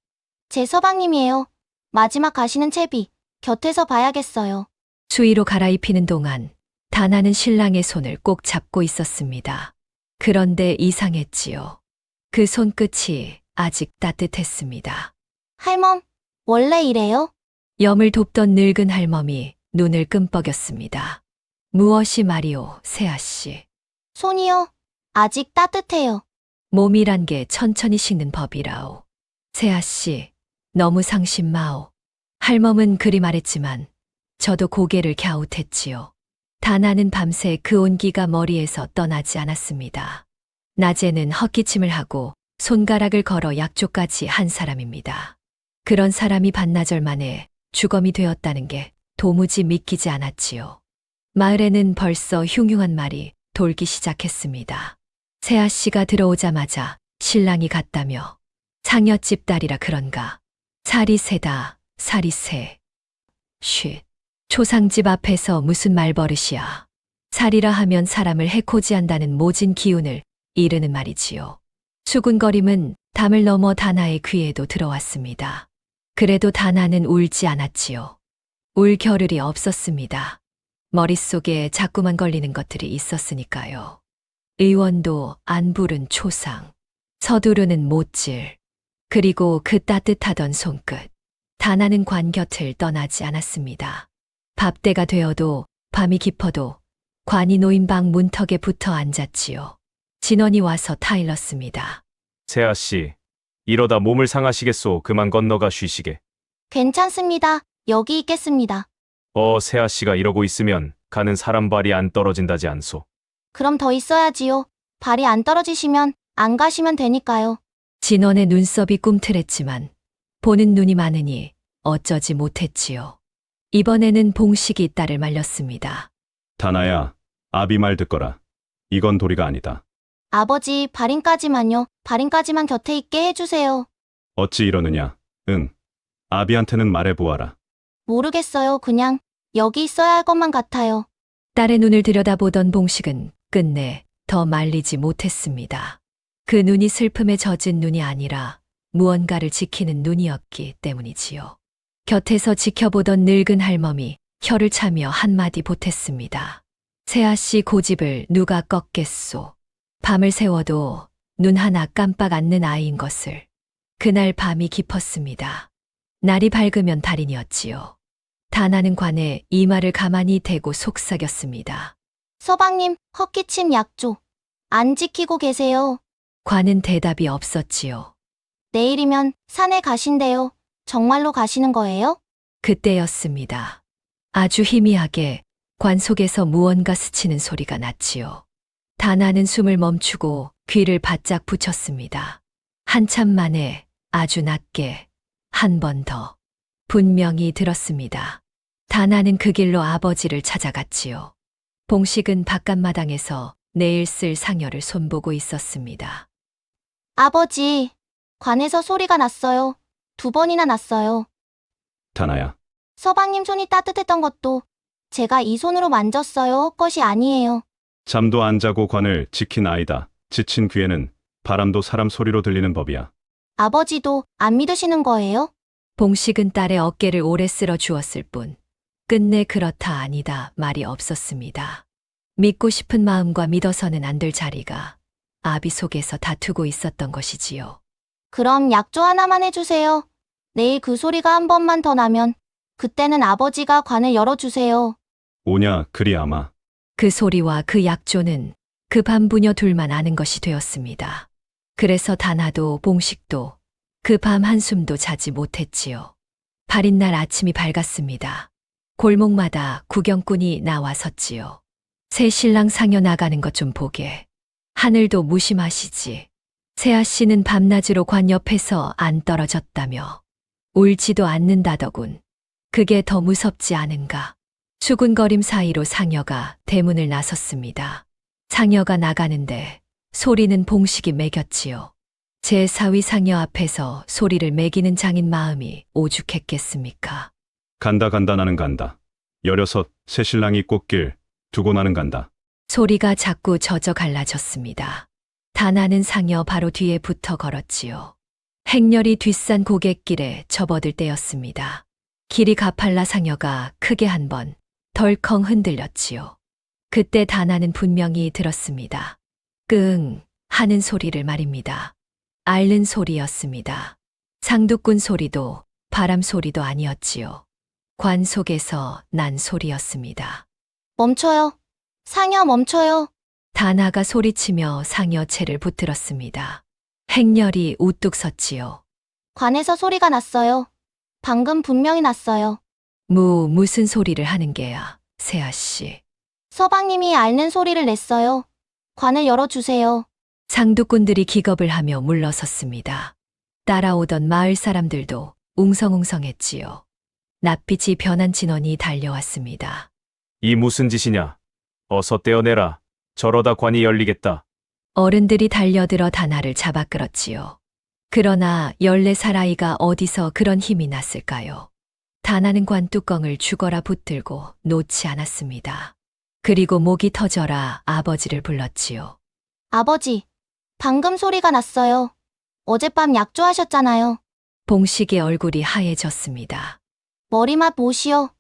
제 서방님이에요. 마지막 가시는 채비 곁에서 봐야겠어요. 수의로 갈아입히는 동안 다나는 신랑의 손을 꼭 잡고 있었습니다. 그런데 이상했지요. 그 손끝이 아직 따뜻했습니다. 할멈, 원래 이래요? 염을 돕던 늙은 할멈이 눈을 끔뻑였습니다. 무엇이 말이오, 세아씨. 손이요? 아직 따뜻해요. 몸이란 게 천천히 식는 법이라오. 세아씨, 너무 상심 마오. 할멈은 그리 말했지만 저도 고개를 갸웃했지요. 다나는 밤새 그 온기가 머리에서 떠나지 않았습니다. 낮에는 헛기침을 하고 손가락을 걸어 약조까지 한 사람입니다. 그런 사람이 반나절 만에 주검이 되었다는 게 도무지 믿기지 않았지요. 마을에는 벌써 흉흉한 말이 돌기 시작했습니다. 세아 씨가 들어오자마자 신랑이 갔다며 상여집 딸이라 그런가. 살이 세다, 살이 세. 쉿. 초상집 앞에서 무슨 말버릇이야. 살이라 하면 사람을 해코지한다는 모진 기운을 이르는 말이지요. 수군거림은 담을 넘어 다나의 귀에도 들어왔습니다. 그래도 다나는 울지 않았지요. 울 겨를이 없었습니다. 머릿속에 자꾸만 걸리는 것들이 있었으니까요. 의원도 안 부른 초상, 서두르는 못질, 그리고 그 따뜻하던 손끝. 다나는 관 곁을 떠나지 않았습니다. 밥때가 되어도 밤이 깊어도 관이 놓인 방 문턱에 붙어 앉았지요. 진원이 와서 타일렀습니다. 세아씨, 이러다 몸을 상하시겠소. 그만 건너가 쉬시게. 괜찮습니다. 여기 있겠습니다. 세아씨가 이러고 있으면 가는 사람 발이 안 떨어진다지 않소. 그럼 더 있어야지요. 발이 안 떨어지시면 안 가시면 되니까요. 진원의 눈썹이 꿈틀했지만 보는 눈이 많으니 어쩌지 못했지요. 이번에는 봉식이 딸을 말렸습니다. 다나야, 아비 말 듣거라. 이건 도리가 아니다. 아버지, 발인까지만요. 발인까지만 곁에 있게 해주세요. 어찌 이러느냐? 응. 아비한테는 말해보아라. 모르겠어요. 그냥 여기 있어야 할 것만 같아요. 딸의 눈을 들여다보던 봉식은 끝내 더 말리지 못했습니다. 그 눈이 슬픔에 젖은 눈이 아니라 무언가를 지키는 눈이었기 때문이지요. 곁에서 지켜보던 늙은 할멈이 혀를 차며 한마디 보탰습니다. 세아씨 고집을 누가 꺾겠소. 밤을 새워도 눈 하나 깜빡 않는 아이인 것을. 그날 밤이 깊었습니다. 날이 밝으면 달인이었지요. 다나는 관에 이마를 가만히 대고 속삭였습니다. 서방님, 헛기침 약조. 안 지키고 계세요. 관은 대답이 없었지요. 내일이면 산에 가신대요. 정말로 가시는 거예요? 그때였습니다. 아주 희미하게 관 속에서 무언가 스치는 소리가 났지요. 다나는 숨을 멈추고 귀를 바짝 붙였습니다. 한참 만에 아주 낮게 한 번 더 분명히 들었습니다. 다나는 그 길로 아버지를 찾아갔지요. 봉식은 바깥마당에서 내일 쓸 상여를 손보고 있었습니다. 아버지, 관에서 소리가 났어요. 2번이나 났어요. 다나야, 서방님 손이 따뜻했던 것도 제가 이 손으로 만졌어요. 것이 아니에요. 잠도 안 자고 관을 지킨 아이다. 지친 귀에는 바람도 사람 소리로 들리는 법이야. 아버지도 안 믿으시는 거예요? 봉식은 딸의 어깨를 오래 쓸어 주었을 뿐 끝내 그렇다 아니다 말이 없었습니다. 믿고 싶은 마음과 믿어서는 안 될 자리가 아비 속에서 다투고 있었던 것이지요. 그럼 약조 하나만 해주세요. 내일 그 소리가 한 번만 더 나면 그때는 아버지가 관을 열어주세요. 오냐 그리 아마. 그 소리와 그 약조는 그 밤 부녀 둘만 아는 것이 되었습니다. 그래서 다나도 봉식도 그 밤 한숨도 자지 못했지요. 발인 날 아침이 밝았습니다. 골목마다 구경꾼이 나와섰지요. 새 신랑 상여 나가는 것 좀 보게. 하늘도 무심하시지. 세아 씨는 밤낮으로 관 옆에서 안 떨어졌다며 울지도 않는다더군. 그게 더 무섭지 않은가. 수군거림 사이로 상여가 대문을 나섰습니다. 상여가 나가는데 소리는 봉식이 매겼지요. 제4위 상여 앞에서 소리를 매기는 장인 마음이 오죽했겠습니까? 간다 나는 간다. 16 새신랑이 꽃길 두고 나는 간다. 소리가 자꾸 젖어 갈라졌습니다. 다나는 상여 바로 뒤에 붙어 걸었지요. 행렬이 뒷산 고갯길에 접어들 때였습니다. 길이 가팔라 상여가 크게 한 번 덜컹 흔들렸지요. 그때 다나는 분명히 들었습니다. 끙 하는 소리를 말입니다. 앓는 소리였습니다. 상두꾼 소리도 바람 소리도 아니었지요. 관 속에서 난 소리였습니다. 멈춰요. 상여 멈춰요. 다나가 소리치며 상여 채를 붙들었습니다. 행렬이 우뚝 섰지요. 관에서 소리가 났어요. 방금 분명히 났어요. 무슨 소리를 하는 게야, 세아 씨. 서방님이 앓는 소리를 냈어요. 관을 열어주세요. 상두꾼들이 기겁을 하며 물러섰습니다. 따라오던 마을 사람들도 웅성웅성했지요. 낯빛이 변한 진원이 달려왔습니다. 이 무슨 짓이냐? 어서 떼어내라. 저러다 관이 열리겠다. 어른들이 달려들어 다나를 잡아 끌었지요. 그러나 14살 아이가 어디서 그런 힘이 났을까요? 다나는 관 뚜껑을 죽어라 붙들고 놓지 않았습니다. 그리고 목이 터져라 아버지를 불렀지요. 아버지, 방금 소리가 났어요. 어젯밤 약조하셨잖아요. 봉식의 얼굴이 하얘졌습니다. 머리맛 못이요.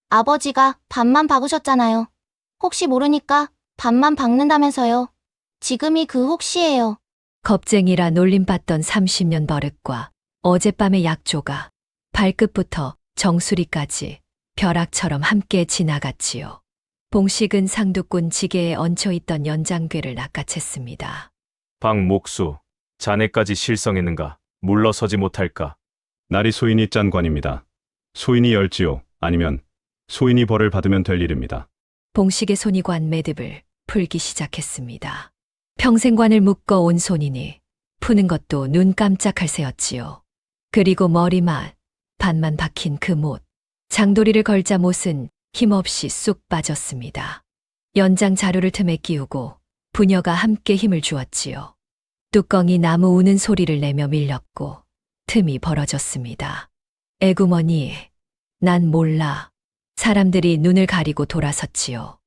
아버지가 밥만 박으셨잖아요. 혹시 모르니까 밥만 박는다면서요. 지금이 그 혹시예요. 겁쟁이라 놀림받던 30년 버릇과 어젯밤의 약조가 발끝부터 정수리까지 벼락처럼 함께 지나갔지요. 봉식은 상두꾼 지게에 얹혀있던 연장괴를 낚아챘습니다. 박목수, 자네까지 실성했는가? 물러서지 못할까? 날이 소인이 짠 관입니다. 소인이 열지요. 아니면 소인이 벌을 받으면 될 일입니다. 봉식의 손이 관 매듭을 풀기 시작했습니다. 평생관을 묶어 온 손이니 푸는 것도 눈 깜짝할 새였지요. 그리고 머리만 반만 박힌 그 못. 장도리를 걸자 못은 힘없이 쑥 빠졌습니다. 연장 자루를 틈에 끼우고 부녀가 함께 힘을 주었지요. 뚜껑이 나무 우는 소리를 내며 밀렸고 틈이 벌어졌습니다. 에구머니, 난 몰라. 사람들이 눈을 가리고 돌아섰지요.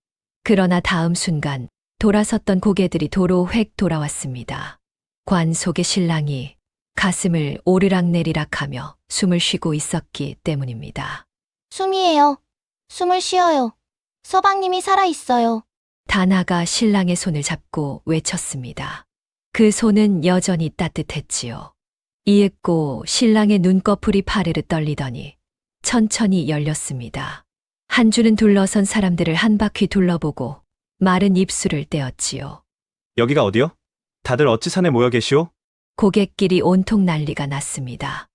그러나 다음 순간 돌아섰던 고개들이 도로 획 돌아왔습니다. 관 속의 신랑이 가슴을 오르락내리락하며 숨을 쉬고 있었기 때문입니다. 숨이에요. 숨을 쉬어요. 서방님이 살아있어요. 다나가 신랑의 손을 잡고 외쳤습니다. 그 손은 여전히 따뜻했지요. 이윽고 신랑의 눈꺼풀이 파르르 떨리더니 천천히 열렸습니다. 한 줄은 둘러선 사람들을 한 바퀴 둘러보고 마른 입술을 떼었지요. 여기가 어디요? 다들 어찌 산에 모여 계시오? 고객끼리 온통 난리가 났습니다.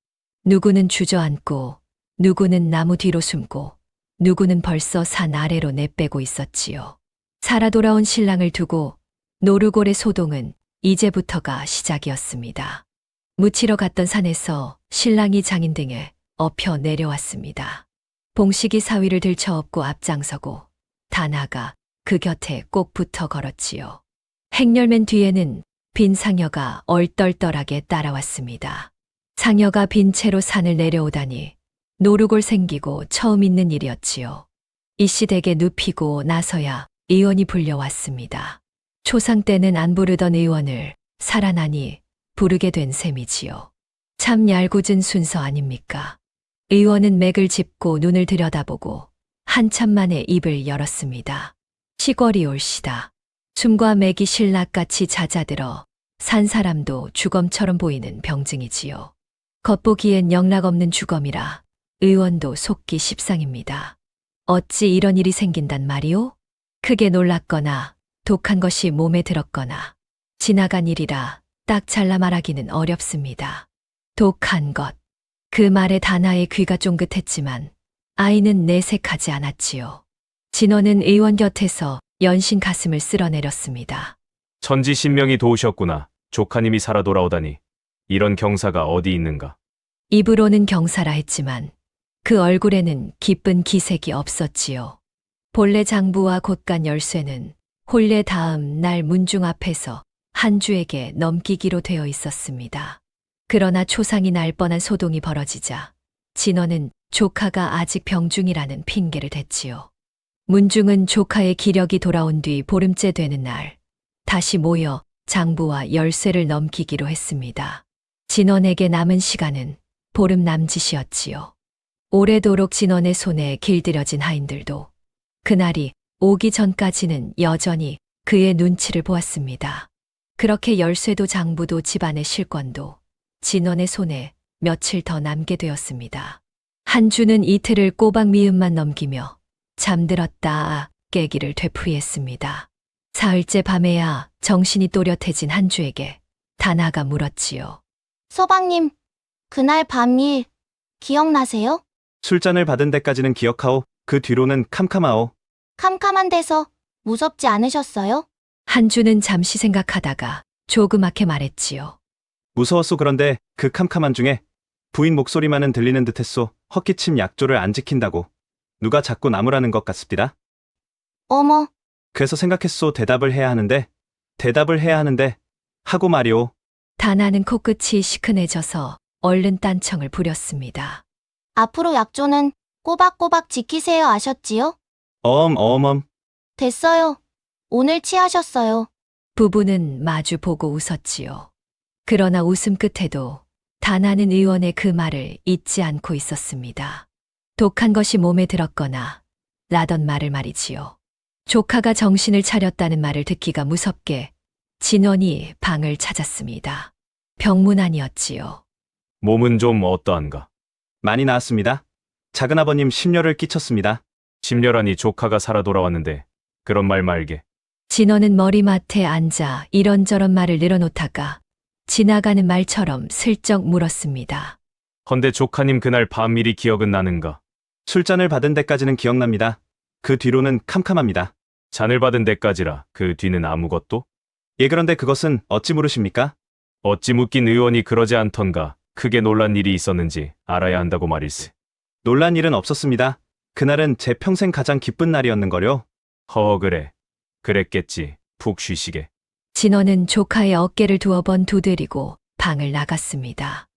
누구는 주저앉고, 누구는 나무 뒤로 숨고, 누구는 벌써 산 아래로 내빼고 있었지요. 살아 돌아온 신랑을 두고 노루골의 소동은 이제부터가 시작이었습니다. 묻히러 갔던 산에서 신랑이 장인 등에 엎혀 내려왔습니다. 봉식이 사위를 들쳐업고 앞장서고 다나가 그 곁에 꼭 붙어 걸었지요. 행렬맨 뒤에는 빈 상여가 얼떨떨하게 따라왔습니다. 상여가 빈 채로 산을 내려오다니 노루골 생기고 처음 있는 일이었지요. 이씨댁에 눕히고 나서야 의원이 불려왔습니다. 초상 때는 안 부르던 의원을 살아나니 부르게 된 셈이지요. 참 얄궂은 순서 아닙니까? 의원은 맥을 짚고 눈을 들여다보고 한참 만에 입을 열었습니다. 시골이 올시다. 숨과 맥이 신락같이 잦아들어 산 사람도 주검처럼 보이는 병증이지요. 겉보기엔 영락없는 주검이라 의원도 속기 십상입니다. 어찌 이런 일이 생긴단 말이오? 크게 놀랐거나 독한 것이 몸에 들었거나 지나간 일이라 딱 잘라 말하기는 어렵습니다. 독한 것. 그 말에 다나의 귀가 쫑긋했지만 아이는 내색하지 않았지요. 진호는 의원 곁에서 연신 가슴을 쓸어내렸습니다. 천지신명이 도우셨구나. 조카님이 살아 돌아오다니. 이런 경사가 어디 있는가. 입으로는 경사라 했지만 그 얼굴에는 기쁜 기색이 없었지요. 본래 장부와 곳간 열쇠는 혼례 다음 날 문중 앞에서 한주에게 넘기기로 되어 있었습니다. 그러나 초상이 날 뻔한 소동이 벌어지자 진호는 조카가 아직 병중이라는 핑계를 댔지요. 문중은 조카의 기력이 돌아온 뒤 보름째 되는 날 다시 모여 장부와 열쇠를 넘기기로 했습니다. 진원에게 남은 시간은 보름 남짓이었지요. 오래도록 진원의 손에 길들여진 하인들도 그날이 오기 전까지는 여전히 그의 눈치를 보았습니다. 그렇게 열쇠도 장부도 집안의 실권도 진원의 손에 며칠 더 남게 되었습니다. 한주는 이틀을 꼬박 미음만 넘기며 잠들었다 깨기를 되풀이했습니다. 사흘째 밤에야 정신이 또렷해진 한주에게 다나가 물었지요. 서방님, 그날 밤일 기억나세요? 술잔을 받은 데까지는 기억하오. 그 뒤로는 캄캄하오. 캄캄한 데서 무섭지 않으셨어요? 한주는 잠시 생각하다가 조그맣게 말했지요. 무서웠소. 그런데 그 캄캄한 중에 부인 목소리만은 들리는 듯했소. 헛기침 약조를 안 지킨다고. 누가 자꾸 나무라는 것 같습니다. 어머, 그래서 생각했소. 대답을 해야 하는데 하고 말이오. 다나는 코끝이 시큰해져서 얼른 딴청을 부렸습니다. 앞으로 약조는 꼬박꼬박 지키세요 아셨지요? 어엄. 됐어요. 오늘 취하셨어요. 부부는 마주 보고 웃었지요. 그러나 웃음 끝에도 다나는 의원의 그 말을 잊지 않고 있었습니다. 독한 것이 몸에 들었거나 라던 말을 말이지요. 조카가 정신을 차렸다는 말을 듣기가 무섭게 진원이 방을 찾았습니다. 병문안이었지요. 몸은 좀 어떠한가. 많이 나았습니다. 작은아버님 심려를 끼쳤습니다. 심려라니 조카가 살아 돌아왔는데 그런 말 말게. 진원은 머리맡에 앉아 이런저런 말을 늘어놓다가 지나가는 말처럼 슬쩍 물었습니다. 헌데 조카님 그날 밤일이 기억은 나는가. 술잔을 받은 데까지는 기억납니다. 그 뒤로는 캄캄합니다. 잔을 받은 데까지라 그 뒤는 아무것도? 예, 그런데 그것은 어찌 물으십니까? 어찌 묻긴 의원이 그러지 않던가. 크게 놀란 일이 있었는지 알아야 한다고 말일세. 놀란 일은 없었습니다. 그날은 제 평생 가장 기쁜 날이었는걸요. 그래. 그랬겠지. 푹 쉬시게. 진원은 조카의 어깨를 두어 번 두드리고 방을 나갔습니다.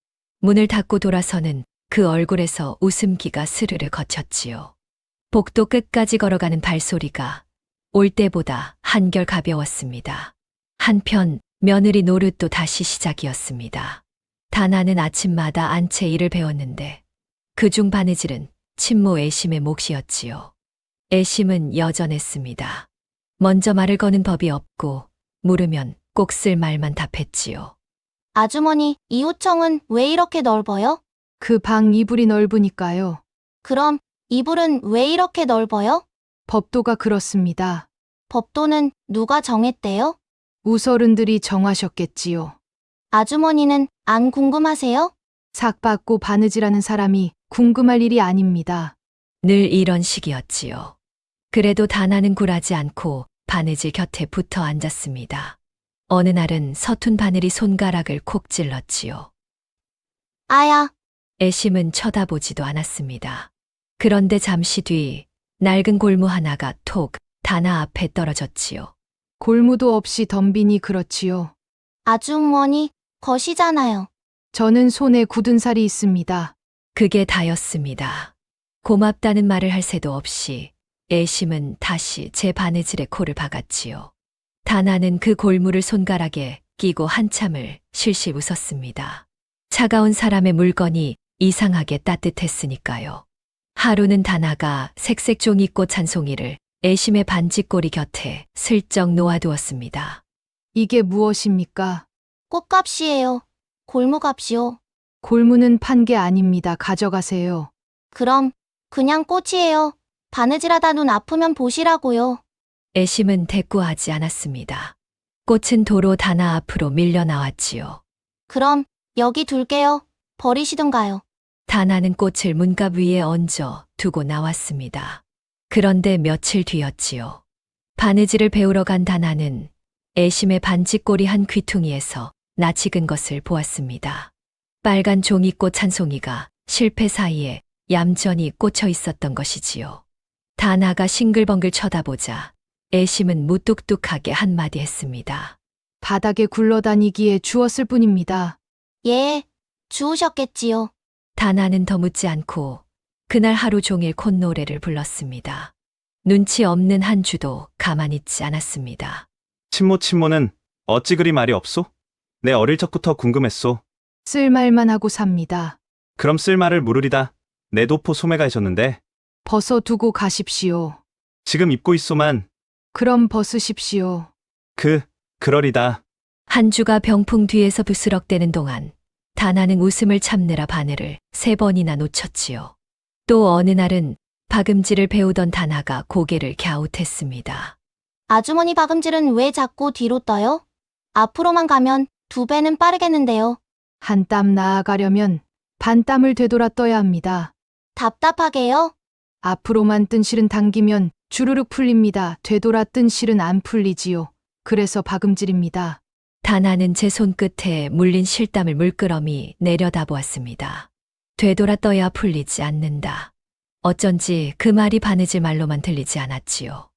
문을 닫고 돌아서는 그 얼굴에서 웃음기가 스르르 거쳤지요. 복도 끝까지 걸어가는 발소리가 올 때보다 한결 가벼웠습니다. 한편 며느리 노릇도 다시 시작이었습니다. 다나는 아침마다 안채 일을 배웠는데 그중 바느질은 친모 애심의 몫이었지요. 애심은 여전했습니다. 먼저 말을 거는 법이 없고 물으면 꼭 쓸 말만 답했지요. 아주머니, 이호청은 왜 이렇게 넓어요? 그 방 이불이 넓으니까요. 그럼 이불은 왜 이렇게 넓어요? 법도가 그렇습니다. 법도는 누가 정했대요? 우서른들이 정하셨겠지요. 아주머니는 안 궁금하세요? 삭 받고 바느질하는 사람이 궁금할 일이 아닙니다. 늘 이런 식이었지요. 그래도 다나는 굴하지 않고 바느질 곁에 붙어 앉았습니다. 어느 날은 서툰 바늘이 손가락을 콕 찔렀지요. 아야, 애심은 쳐다보지도 않았습니다. 그런데 잠시 뒤 낡은 골무 하나가 톡 다나 앞에 떨어졌지요. 골무도 없이 덤비니 그렇지요. 아주머니, 거시잖아요. 저는 손에 굳은 살이 있습니다. 그게 다였습니다. 고맙다는 말을 할 새도 없이 애심은 다시 제 바느질에 코를 박았지요. 다나는 그 골무를 손가락에 끼고 한참을 실실 웃었습니다. 차가운 사람의 물건이 이상하게 따뜻했으니까요. 하루는 다나가 색색 종이꽃 한 송이를 애심의 반지꼬리 곁에 슬쩍 놓아두었습니다. 이게 무엇입니까? 꽃값이에요. 골무값이요. 골무는 판 게 아닙니다. 가져가세요. 그럼 그냥 꽃이에요. 바느질하다 눈 아프면 보시라고요. 애심은 대꾸하지 않았습니다. 꽃은 도로 다나 앞으로 밀려 나왔지요. 그럼 여기 둘게요. 버리시던가요. 다나는 꽃을 문갑 위에 얹어 두고 나왔습니다. 그런데 며칠 뒤였지요. 바느질을 배우러 간 다나는 애심의 반지꼬리 한 귀퉁이에서 낯익은 것을 보았습니다. 빨간 종이꽃 한 송이가 실패 사이에 얌전히 꽂혀 있었던 것이지요. 다나가 싱글벙글 쳐다보자 애심은 무뚝뚝하게 한마디 했습니다. 바닥에 굴러다니기에 주었을 뿐입니다. 예, 주우셨겠지요. 다나는 더 묻지 않고 그날 하루 종일 콧노래를 불렀습니다. 눈치 없는 한 주도 가만히 있지 않았습니다. 친모는 어찌 그리 말이 없소? 내 어릴 적부터 궁금했소. 쓸 말만 하고 삽니다. 그럼 쓸 말을 물으리다. 내 도포 소매가 해졌는데 벗어두고 가십시오. 지금 입고 있소만. 그럼 벗으십시오. 그러리다. 한 주가 병풍 뒤에서 부스럭대는 동안 다나는 웃음을 참느라 바늘을 3번이나 놓쳤지요. 또 어느 날은 박음질을 배우던 다나가 고개를 갸웃했습니다. 아주머니 박음질은 왜 자꾸 뒤로 떠요? 앞으로만 가면 2배는 빠르겠는데요. 한 땀 나아가려면 반 땀을 되돌아 떠야 합니다. 답답하게요? 앞으로만 뜬 실은 당기면 주르륵 풀립니다. 되돌아 뜬 실은 안 풀리지요. 그래서 박음질입니다. 다나는 제 손끝에 물린 실땀을 물끄러미 내려다보았습니다. 되돌아 떠야 풀리지 않는다. 어쩐지 그 말이 바느질 말로만 들리지 않았지요.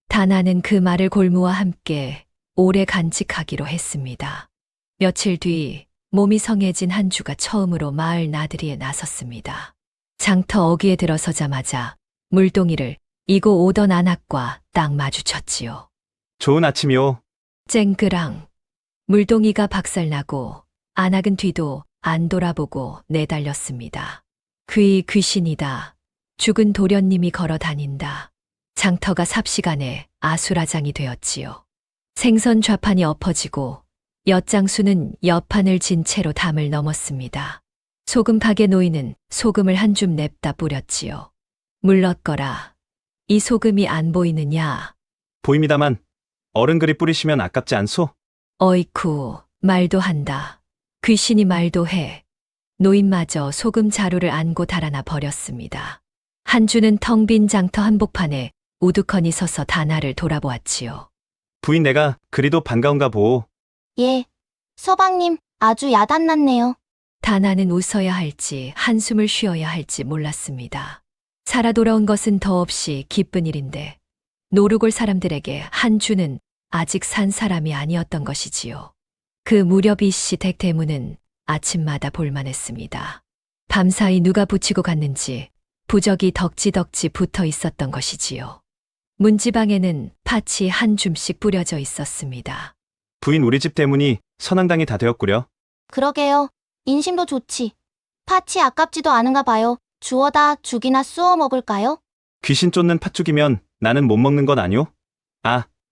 다나는 그 말을 골무와 함께 오래 간직하기로 했습니다. 며칠 뒤 몸이 성해진 한 주가 처음으로 마을 나들이에 나섰습니다. 장터 어귀에 들어서자마자 물동이를 이고 오던 안악과 딱 마주쳤지요. 좋은 아침이오. 쨍그랑 물동이가 박살나고 안악은 뒤도 안 돌아보고 내달렸습니다. 귀신이다. 죽은 도련님이 걸어 다닌다. 장터가 삽시간에 아수라장이 되었지요. 생선 좌판이 엎어지고 엿장수는 엿판을 진 채로 담을 넘었습니다. 소금팍에 놓이는 소금을 한 줌 냅다 뿌렸지요. 물렀거라. 이 소금이 안 보이느냐? 보입니다만 어른 그리 뿌리시면 아깝지 않소? 어이쿠, 말도 한다. 귀신이 말도 해. 노인마저 소금 자루를 안고 달아나 버렸습니다. 한 주는 텅 빈 장터 한복판에 우두커니 서서 다나를 돌아보았지요. 부인 내가 그리도 반가운가 보오. 예, 서방님 아주 야단났네요. 다나는 웃어야 할지 한숨을 쉬어야 할지 몰랐습니다. 살아 돌아온 것은 더없이 기쁜 일인데 노르골 사람들에게 한 주는 아직 산 사람이 아니었던 것이지요. 그 무렵 이씨 댁 대문은 아침마다 볼만했습니다. 밤사이 누가 붙이고 갔는지 부적이 덕지덕지 붙어 있었던 것이지요. 문지방에는 팥이 한 줌씩 뿌려져 있었습니다. 부인 우리 집 대문이 선앙당이 다 되었구려. 그러게요. 인심도 좋지. 팥이 아깝지도 않은가 봐요. 주워다 죽이나 쑤어 먹을까요? 귀신 쫓는 팥죽이면 나는 못 먹는 건 아니오?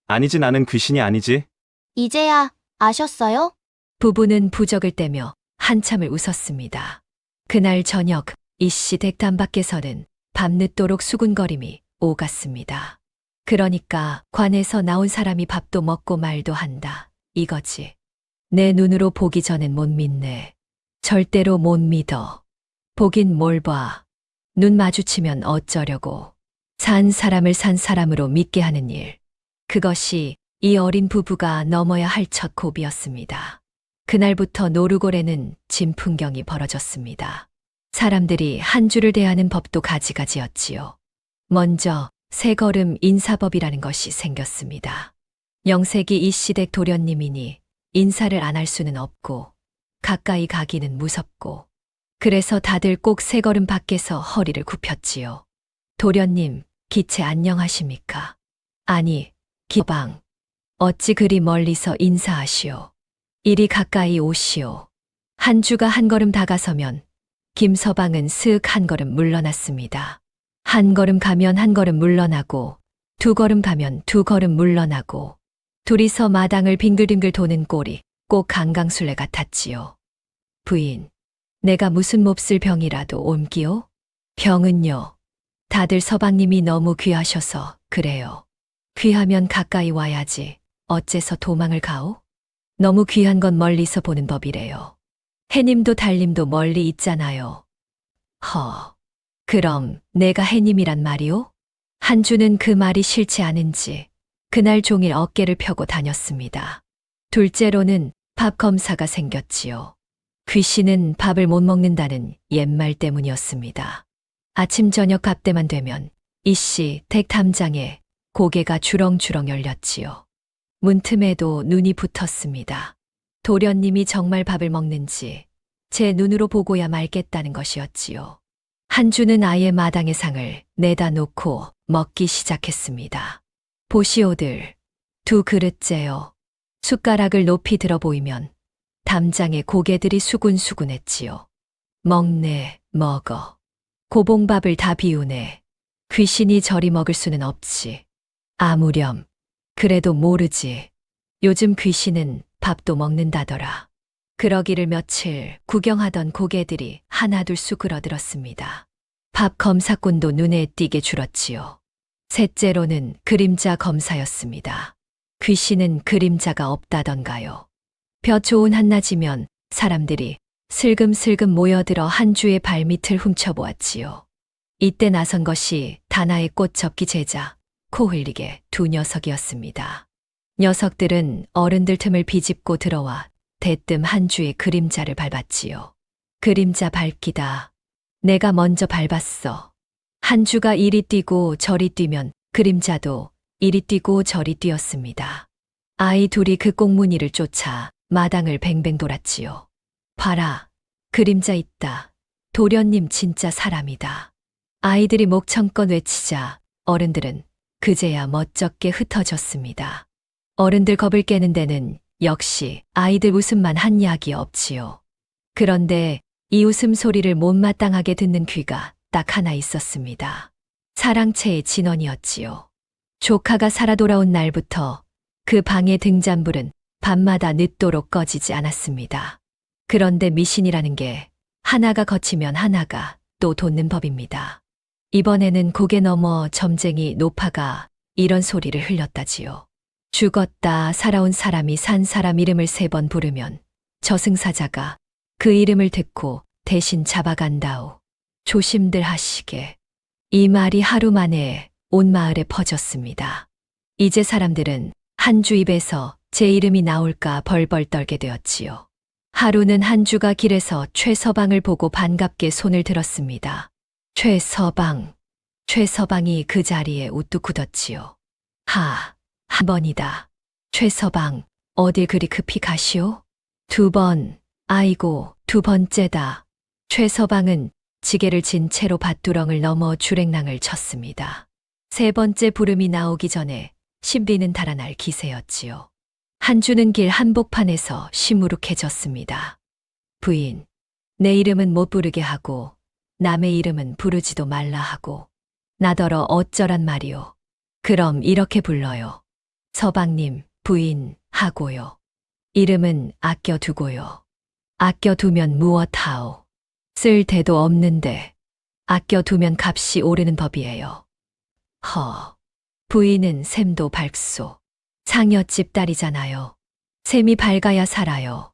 아니지 나는 귀신이 아니지. 이제야 아셨어요? 부부는 부적을 떼며 한참을 웃었습니다. 그날 저녁 이씨 댁 담 밖에서는 밤늦도록 수군거림이 오갔습니다. 그러니까 관에서 나온 사람이 밥도 먹고 말도 한다. 이거지. 내 눈으로 보기 전엔 못 믿네. 절대로 못 믿어. 보긴 뭘 봐. 눈 마주치면 어쩌려고. 산 사람을 산 사람으로 믿게 하는 일. 그것이 이 어린 부부가 넘어야 할 첫 고비였습니다. 그날부터 노루골에는 진풍경이 벌어졌습니다. 사람들이 한 주를 대하는 법도 가지가지였지요. 먼저 세걸음 인사법이라는 것이 생겼습니다. 영색이 이 시댁 도련님이니 인사를 안 할 수는 없고 가까이 가기는 무섭고 그래서 다들 꼭 세걸음 밖에서 허리를 굽혔지요. 도련님, 기체 안녕하십니까? 아니, 기방. 어찌 그리 멀리서 인사하시오. 이리 가까이 오시오. 한 주가 한 걸음 다가서면 김서방은 슥 한 걸음 물러났습니다. 한 걸음 가면 한 걸음 물러나고 두 걸음 가면 두 걸음 물러나고 둘이서 마당을 빙글빙글 도는 꼴이 꼭 강강술래 같았지요. 부인, 내가 무슨 몹쓸 병이라도 옮기요? 병은요. 다들 서방님이 너무 귀하셔서 그래요. 귀하면 가까이 와야지. 어째서 도망을 가오? 너무 귀한 건 멀리서 보는 법이래요. 해님도 달님도 멀리 있잖아요. 그럼 내가 해님이란 말이오? 한주는 그 말이 싫지 않은지 그날 종일 어깨를 펴고 다녔습니다. 둘째로는 밥 검사가 생겼지요. 귀신은 밥을 못 먹는다는 옛말 때문이었습니다. 아침 저녁 밥때만 되면 이씨 댁 담장에 고개가 주렁주렁 열렸지요. 문틈에도 눈이 붙었습니다. 도련님이 정말 밥을 먹는지 제 눈으로 보고야 말겠다는 것이었지요. 한주는 아예 마당의 상을 내다 놓고 먹기 시작했습니다. 보시오들, 두 그릇째요. 숟가락을 높이 들어 보이면 담장에 고개들이 수군수군했지요. 먹네, 먹어. 고봉밥을 다 비우네. 귀신이 저리 먹을 수는 없지. 아무렴. 그래도 모르지. 요즘 귀신은 밥도 먹는다더라. 그러기를 며칠 구경하던 고개들이 하나둘 수그러들었습니다. 밥 검사꾼도 눈에 띄게 줄었지요. 셋째로는 그림자 검사였습니다. 귀신은 그림자가 없다던가요. 벼 좋은 한낮이면 사람들이 슬금슬금 모여들어 한주의 발밑을 훔쳐보았지요. 이때 나선 것이 다나의 꽃 접기 제자, 코 흘리게 두 녀석이었습니다. 녀석들은 어른들 틈을 비집고 들어와 대뜸 한주의 그림자를 밟았지요. 그림자 밟기다. 내가 먼저 밟았어. 한주가 이리 뛰고 저리 뛰면 그림자도 이리 뛰고 저리 뛰었습니다. 아이 둘이 그 꽁무니를 쫓아 마당을 뱅뱅 돌았지요. 봐라, 그림자 있다. 도련님 진짜 사람이다. 아이들이 목청껏 외치자 어른들은 그제야 멋쩍게 흩어졌습니다. 어른들 겁을 깨는 데는 역시 아이들 웃음만 한 약이 없지요. 그런데 이 웃음소리를 못마땅하게 듣는 귀가 딱 하나 있었습니다. 사랑채의 진원이었지요. 조카가 살아 돌아온 날부터 그 방의 등잔불은 밤마다 늦도록 꺼지지 않았습니다. 그런데 미신이라는 게 하나가 거치면 하나가 또 돋는 법입니다. 이번에는 고개 넘어 점쟁이 노파가 이런 소리를 흘렸다지요. 죽었다 살아온 사람이 산 사람 이름을 3번 부르면 저승사자가 그 이름을 듣고 대신 잡아간다오. 조심들 하시게. 이 말이 하루 만에 온 마을에 퍼졌습니다. 이제 사람들은 한주 입에서 제 이름이 나올까 벌벌 떨게 되었지요. 하루는 한주가 길에서 최서방을 보고 반갑게 손을 들었습니다. 최서방. 최서방이 그 자리에 우뚝 굳었지요. 한 번이다. 최서방, 어딜 그리 급히 가시오? 2번, 아이고, 2번째다. 최서방은 지게를 진 채로 밭두렁을 넘어 주랭랑을 쳤습니다. 3번째 부름이 나오기 전에 신비는 달아날 기세였지요. 한주는 길 한복판에서 시무룩해졌습니다. 부인, 내 이름은 못 부르게 하고 남의 이름은 부르지도 말라 하고 나더러 어쩌란 말이오. 그럼 이렇게 불러요. 서방님, 부인 하고요. 이름은 아껴두고요. 아껴두면 무엇하오. 쓸 데도 없는데 아껴두면 값이 오르는 법이에요. 부인은 샘도 밝소. 상여집 딸이잖아요. 샘이 밝아야 살아요.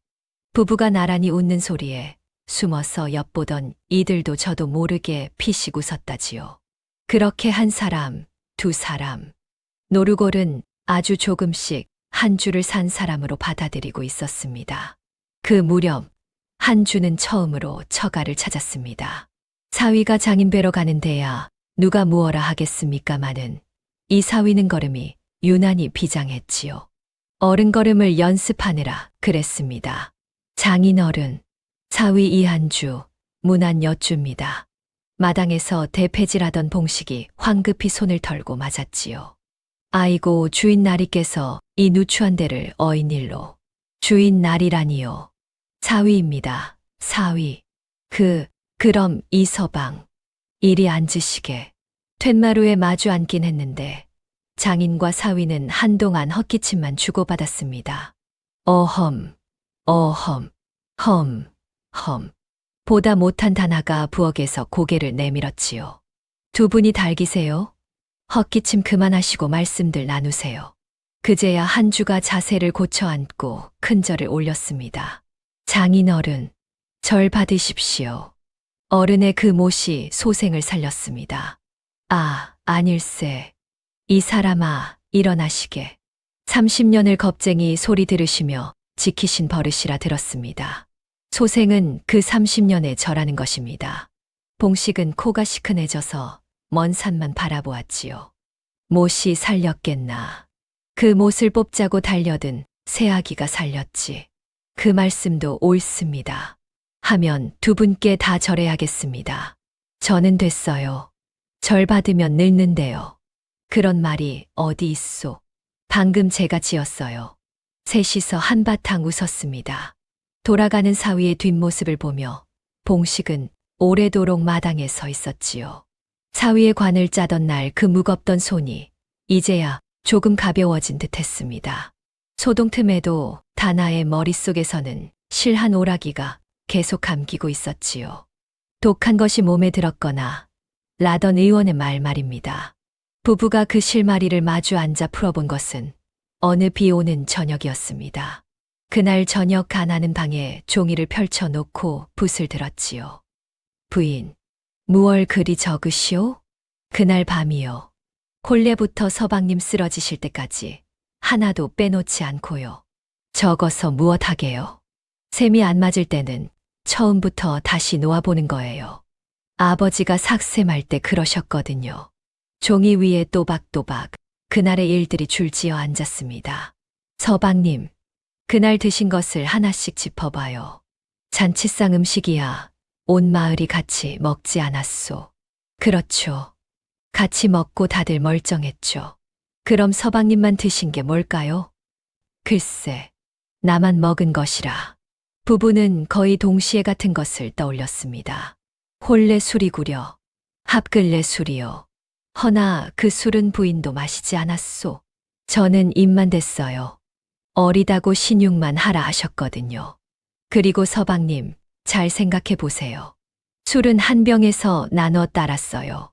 부부가 나란히 웃는 소리에 숨어서 엿보던 이들도 저도 모르게 피식 웃었다지요. 그렇게 한 사람, 두 사람. 노루골은 아주 조금씩 한 주를 산 사람으로 받아들이고 있었습니다. 그 무렵 한 주는 처음으로 처가를 찾았습니다. 사위가 장인 뵈러 가는 데야 누가 무어라 하겠습니까마는 이 사위는 걸음이 유난히 비장했지요. 어른 걸음을 연습하느라 그랬습니다. 장인 어른, 사위 이한주, 문안 여쭈입니다. 마당에서 대패질하던 봉식이 황급히 손을 털고 맞았지요. 아이고 주인 나리께서 이 누추한 데를 어인일로. 주인 나리라니요. 사위입니다. 사위. 그럼 이 서방. 이리 앉으시게. 툇마루에 마주 앉긴 했는데 장인과 사위는 한동안 헛기침만 주고받았습니다. 어험, 험. 보다 못한 다나가 부엌에서 고개를 내밀었지요. 두 분이 달기세요? 헛기침 그만하시고 말씀들 나누세요. 그제야 한주가 자세를 고쳐 앉고 큰절을 올렸습니다. 장인 어른, 절 받으십시오. 어른의 그 못이 소생을 살렸습니다. 아닐세. 이 사람아, 일어나시게. 30년을 겁쟁이 소리 들으시며 지키신 버릇이라 들었습니다. 소생은 그 30년에 절하는 것입니다. 봉식은 코가 시큰해져서 먼 산만 바라보았지요. 못이 살렸겠나. 그 못을 뽑자고 달려든 새아기가 살렸지. 그 말씀도 옳습니다. 하면 두 분께 다 절해야겠습니다. 저는 됐어요. 절 받으면 늙는데요. 그런 말이 어디 있소. 방금 제가 지었어요. 셋이서 한바탕 웃었습니다. 돌아가는 사위의 뒷모습을 보며 봉식은 오래도록 마당에 서 있었지요. 사위의 관을 짜던 날 그 무겁던 손이 이제야 조금 가벼워진 듯 했습니다. 소동 틈에도 다나의 머릿속에서는 실한 오라기가 계속 감기고 있었지요. 독한 것이 몸에 들었거나 라던 의원의 말입니다. 부부가 그 실마리를 마주 앉아 풀어본 것은 어느 비 오는 저녁이었습니다. 그날 저녁 가나는 방에 종이를 펼쳐놓고 붓을 들었지요. 부인, 무얼 그리 적으시오? 그날 밤이요. 콜레부터 서방님 쓰러지실 때까지 하나도 빼놓지 않고요. 적어서 무엇하게요? 셈이 안 맞을 때는 처음부터 다시 놓아보는 거예요. 아버지가 삭셈할 때 그러셨거든요. 종이 위에 또박또박 그날의 일들이 줄지어 앉았습니다. 서방님, 그날 드신 것을 하나씩 짚어봐요. 잔치상 음식이야 온 마을이 같이 먹지 않았소. 그렇죠. 같이 먹고 다들 멀쩡했죠. 그럼 서방님만 드신 게 뭘까요? 글쎄, 나만 먹은 것이라. 부부는 거의 동시에 같은 것을 떠올렸습니다. 홀레 술이구려. 합글레 술이요. 허나 그 술은 부인도 마시지 않았소. 저는 입만 댔어요. 어리다고 신용만 하라 하셨거든요. 그리고 서방님, 잘 생각해 보세요. 술은 한 병에서 나눠 따랐어요.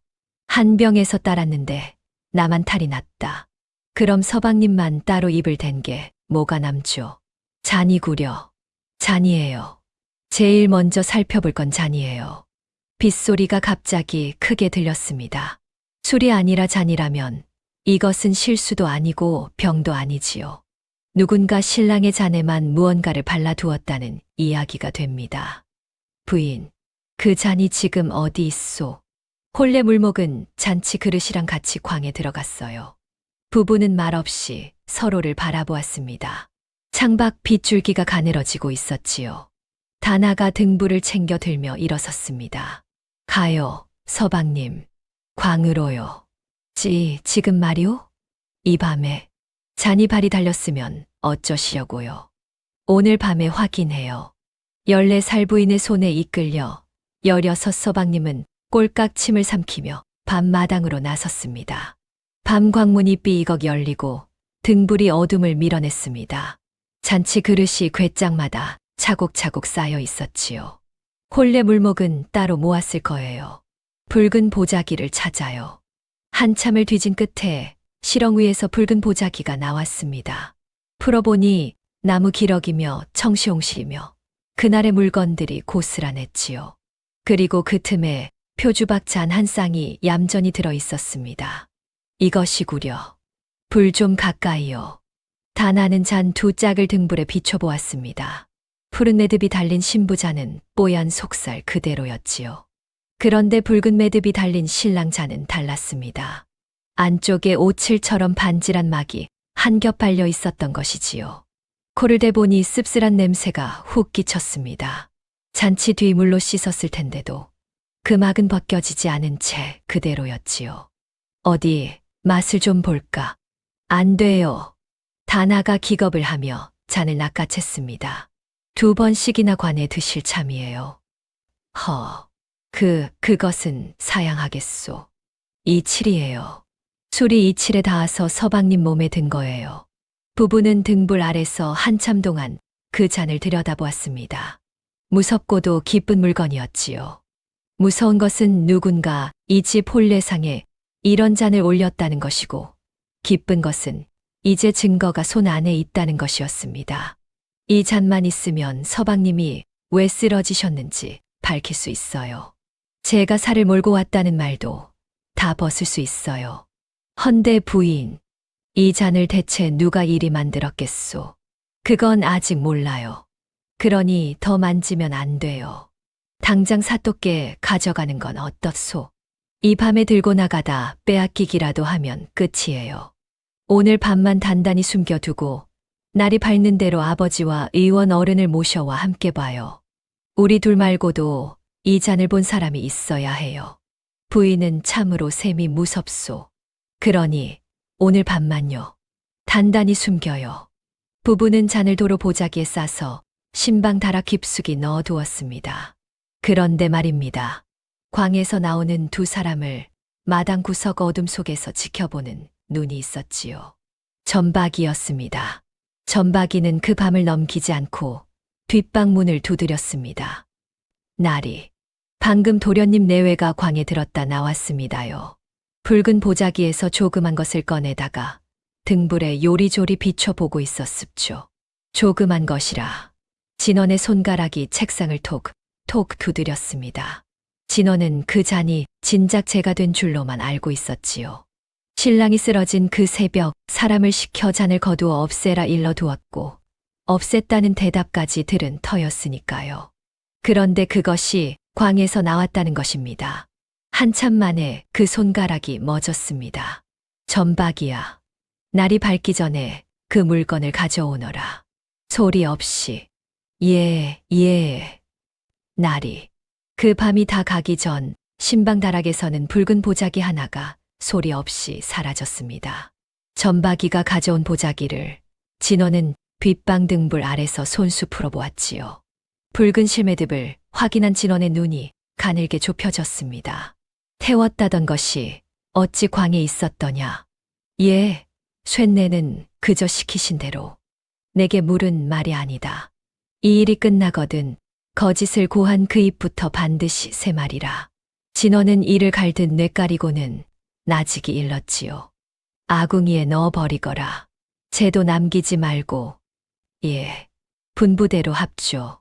한 병에서 따랐는데 나만 탈이 났다. 그럼 서방님만 따로 입을 댄 게 뭐가 남죠? 잔이구려. 잔이에요. 제일 먼저 살펴볼 건 잔이에요. 빗소리가 갑자기 크게 들렸습니다. 술이 아니라 잔이라면 이것은 실수도 아니고 병도 아니지요. 누군가 신랑의 잔에만 무언가를 발라두었다는 이야기가 됩니다. 부인, 그 잔이 지금 어디 있소? 홀레 물목은 잔치 그릇이랑 같이 광에 들어갔어요. 부부는 말없이 서로를 바라보았습니다. 창밖 빗줄기가 가늘어지고 있었지요. 다나가 등불을 챙겨 들며 일어섰습니다. 가요, 서방님. 광으로요. 지금 말이오? 이 밤에 잔이 발이 달렸으면 어쩌시려고요. 오늘 밤에 확인해요. 14살 부인의 손에 이끌려 16 서방님은 꼴깍 침을 삼키며 밤마당으로 나섰습니다. 밤 광문이 삐걱 열리고 등불이 어둠을 밀어냈습니다. 잔치 그릇이 궤장마다 차곡차곡 쌓여 있었지요. 홀레 물목은 따로 모았을 거예요. 붉은 보자기를 찾아요. 한참을 뒤진 끝에 시렁 위에서 붉은 보자기가 나왔습니다. 풀어보니 나무 기러기며 청시홍시이며 그날의 물건들이 고스란했지요. 그리고 그 틈에 표주박 잔 한 쌍이 얌전히 들어 있었습니다. 이것이구려. 불 좀 가까이요. 다 나는 잔 두 짝을 등불에 비춰보았습니다. 푸른 매듭이 달린 신부잔은 뽀얀 속살 그대로였지요. 그런데 붉은 매듭이 달린 신랑 잔은 달랐습니다. 안쪽에 오칠처럼 반질한 막이 한 겹 발려 있었던 것이지요. 코를 대보니 씁쓸한 냄새가 훅 끼쳤습니다. 잔치 뒤 물로 씻었을 텐데도 그 막은 벗겨지지 않은 채 그대로였지요. 어디 맛을 좀 볼까? 안 돼요. 다나가 기겁을 하며 잔을 낚아챘습니다. 2번씩이나 관에 드실 참이에요. 그것은 사양하겠소. 이칠이에요. 술이 이칠에 닿아서 서방님 몸에 든 거예요. 부부는 등불 아래서 한참 동안 그 잔을 들여다보았습니다. 무섭고도 기쁜 물건이었지요. 무서운 것은 누군가 이 집 홀례상에 이런 잔을 올렸다는 것이고, 기쁜 것은 이제 증거가 손 안에 있다는 것이었습니다. 이 잔만 있으면 서방님이 왜 쓰러지셨는지 밝힐 수 있어요. 제가 살을 몰고 왔다는 말도 다 벗을 수 있어요. 헌데 부인, 이 잔을 대체 누가 이리 만들었겠소? 그건 아직 몰라요. 그러니 더 만지면 안 돼요. 당장 사또께 가져가는 건 어떻소? 이 밤에 들고 나가다 빼앗기기라도 하면 끝이에요. 오늘 밤만 단단히 숨겨두고 날이 밝는 대로 아버지와 의원 어른을 모셔와 함께 봐요. 우리 둘 말고도 이 잔을 본 사람이 있어야 해요. 부인은 참으로 셈이 무섭소. 그러니 오늘 밤만요. 단단히 숨겨요. 부부는 잔을 도로 보자기에 싸서 신방 다락 깊숙이 넣어두었습니다. 그런데 말입니다. 광에서 나오는 두 사람을 마당 구석 어둠 속에서 지켜보는 눈이 있었지요. 점박이였습니다. 점박이는 그 밤을 넘기지 않고 뒷방 문을 두드렸습니다. 날이 방금 도련님 내외가 광에 들었다 나왔습니다요. 붉은 보자기에서 조그만 것을 꺼내다가 등불에 요리조리 비춰보고 있었습죠. 조그만 것이라 진원의 손가락이 책상을 톡 두드렸습니다. 진원은 그 잔이 진작 제가 된 줄로만 알고 있었지요. 신랑이 쓰러진 그 새벽 사람을 시켜 잔을 거두어 없애라 일러두었고 없앴다는 대답까지 들은 터였으니까요. 그런데 그것이 광에서 나왔다는 것입니다. 한참 만에 그 손가락이 멎었습니다. 점박이야. 날이 밝기 전에 그 물건을 가져오너라. 소리 없이. 예. 날이. 그 밤이 다 가기 전 신방 다락에서는 붉은 보자기 하나가 소리 없이 사라졌습니다. 점박이가 가져온 보자기를 진원은 뒷방 등불 아래서 손수 풀어보았지요. 붉은 실매듭을 확인한 진원의 눈이 가늘게 좁혀졌습니다. 태웠다던 것이 어찌 광에 있었더냐. 예, 쇳내는 그저 시키신 대로. 내게 물은 말이 아니다. 이 일이 끝나거든 거짓을 고한 그 입부터 반드시 새말이라. 진원은 이를 갈듯 뇌까리고는 나직이 일렀지요. 아궁이에 넣어버리거라. 재도 남기지 말고. 예, 분부대로 합죠.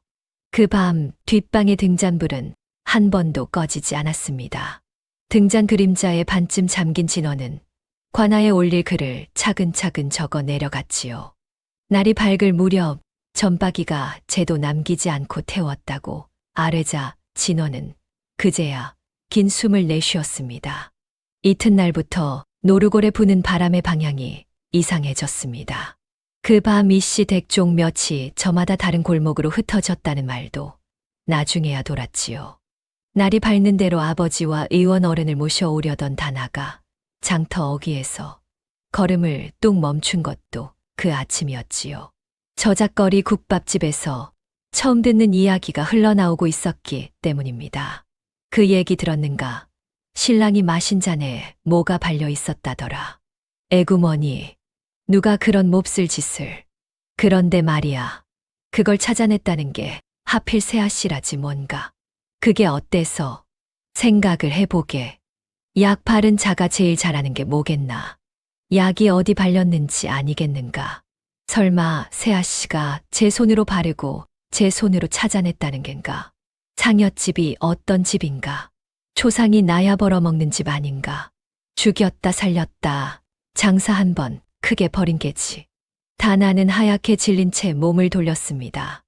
그 밤 뒷방의 등잔불은 한 번도 꺼지지 않았습니다. 등잔 그림자에 반쯤 잠긴 진원은 관아에 올릴 글을 차근차근 적어 내려갔지요. 날이 밝을 무렵 점박이가 재도 남기지 않고 태웠다고 아뢰자 진원은 그제야 긴 숨을 내쉬었습니다. 이튿날부터 노루골에 부는 바람의 방향이 이상해졌습니다. 그 밤 이씨 댁종 몇이 저마다 다른 골목으로 흩어졌다는 말도 나중에야 돌았지요. 날이 밝는 대로 아버지와 의원 어른을 모셔오려던 다나가 장터 어귀에서 걸음을 뚝 멈춘 것도 그 아침이었지요. 저작거리 국밥집에서 처음 듣는 이야기가 흘러나오고 있었기 때문입니다. 그 얘기 들었는가? 신랑이 마신 잔에 뭐가 발려 있었다더라. 에구머니, 누가 그런 몹쓸 짓을. 그런데 말이야, 그걸 찾아냈다는 게 하필 새아씨라지 뭔가. 그게 어때서? 생각을 해보게. 약 바른 자가 제일 잘하는 게 뭐겠나. 약이 어디 발렸는지 아니겠는가. 설마 세아 씨가 제 손으로 바르고 제 손으로 찾아냈다는 겐가. 상여집이 어떤 집인가. 초상이 나야 벌어먹는 집 아닌가. 죽였다 살렸다. 장사 한 번 크게 벌인 게지. 다나는 하얗게 질린 채 몸을 돌렸습니다.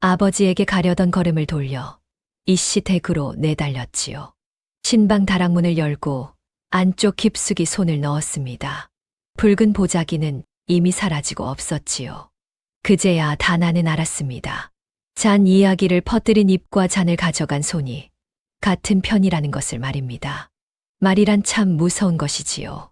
아버지에게 가려던 걸음을 돌려 이씨 댁으로 내달렸지요. 신방 다락문을 열고 안쪽 깊숙이 손을 넣었습니다. 붉은 보자기는 이미 사라지고 없었지요. 그제야 다나는 알았습니다. 잔 이야기를 퍼뜨린 입과 잔을 가져간 손이 같은 편이라는 것을 말입니다. 말이란 참 무서운 것이지요.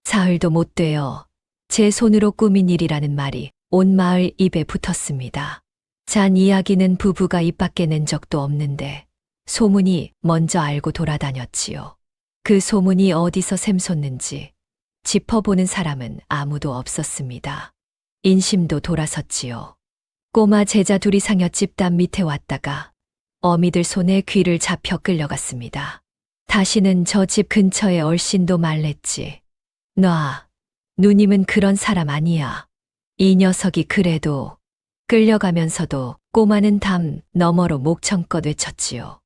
사흘도 못 되어 제 손으로 꾸민 일이라는 말이 온 마을 입에 붙었습니다. 잔 이야기는 부부가 입 밖에 낸 적도 없는데 소문이 먼저 알고 돌아다녔지요. 그 소문이 어디서 샘솟는지 짚어보는 사람은 아무도 없었습니다. 인심도 돌아섰지요. 꼬마 제자 둘이 상여집 담 밑에 왔다가 어미들 손에 귀를 잡혀 끌려갔습니다. 다시는 저 집 근처에 얼씬도 말랬지. 놔, 누님은 그런 사람 아니야. 이 녀석이 그래도 끌려가면서도 꼬마는 담 너머로 목청껏 외쳤지요.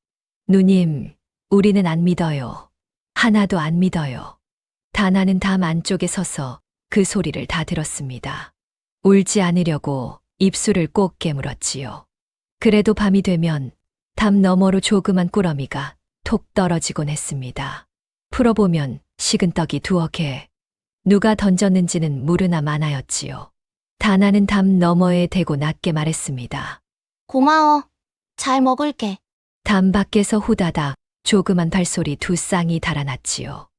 누님, 우리는 안 믿어요. 하나도 안 믿어요. 다나는 담 안쪽에 서서 그 소리를 다 들었습니다. 울지 않으려고 입술을 꼭 깨물었지요. 그래도 밤이 되면 담 너머로 조그만 꾸러미가 톡 떨어지곤 했습니다. 풀어보면 식은 떡이 두어 개. 누가 던졌는지는 모르나 마나였지요. 다나는 담 너머에 대고 낮게 말했습니다. 고마워. 잘 먹을게. 담 밖에서 후다닥 조그만 발소리 두 쌍이 달아났지요.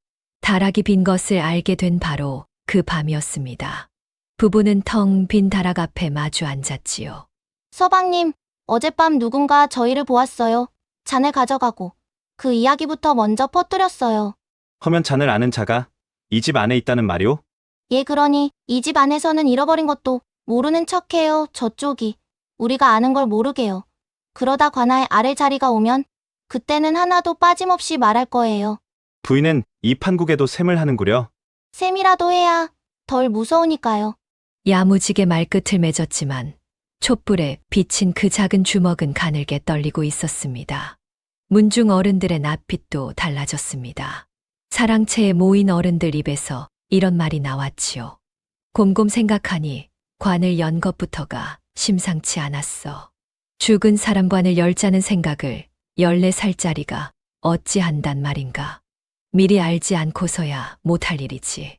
다락이 빈 것을 알게 된 바로 그 밤이었습니다. 부부는 텅 빈 다락 앞에 마주 앉았지요. 서방님, 어젯밤 누군가 저희를 보았어요. 잔을 가져가고. 그 이야기부터 먼저 퍼뜨렸어요. 허면 잔을 아는 자가 이 집 안에 있다는 말이오? 예, 그러니 이 집 안에서는 잃어버린 것도 모르는 척해요, 저쪽이. 우리가 아는 걸 모르게요. 그러다 관아에 아랠 자리가 오면 그때는 하나도 빠짐없이 말할 거예요. 부인은 이 판국에도 샘을 하는구려. 셈이라도 해야 덜 무서우니까요. 야무지게 말끝을 맺었지만 촛불에 비친 그 작은 주먹은 가늘게 떨리고 있었습니다. 문중 어른들의 낯빛도 달라졌습니다. 사랑채에 모인 어른들 입에서 이런 말이 나왔지요. 곰곰 생각하니 관을 연 것부터가 심상치 않았어. 죽은 사람 관을 열자는 생각을 14살짜리가 어찌 한단 말인가. 미리 알지 않고서야 못할 일이지.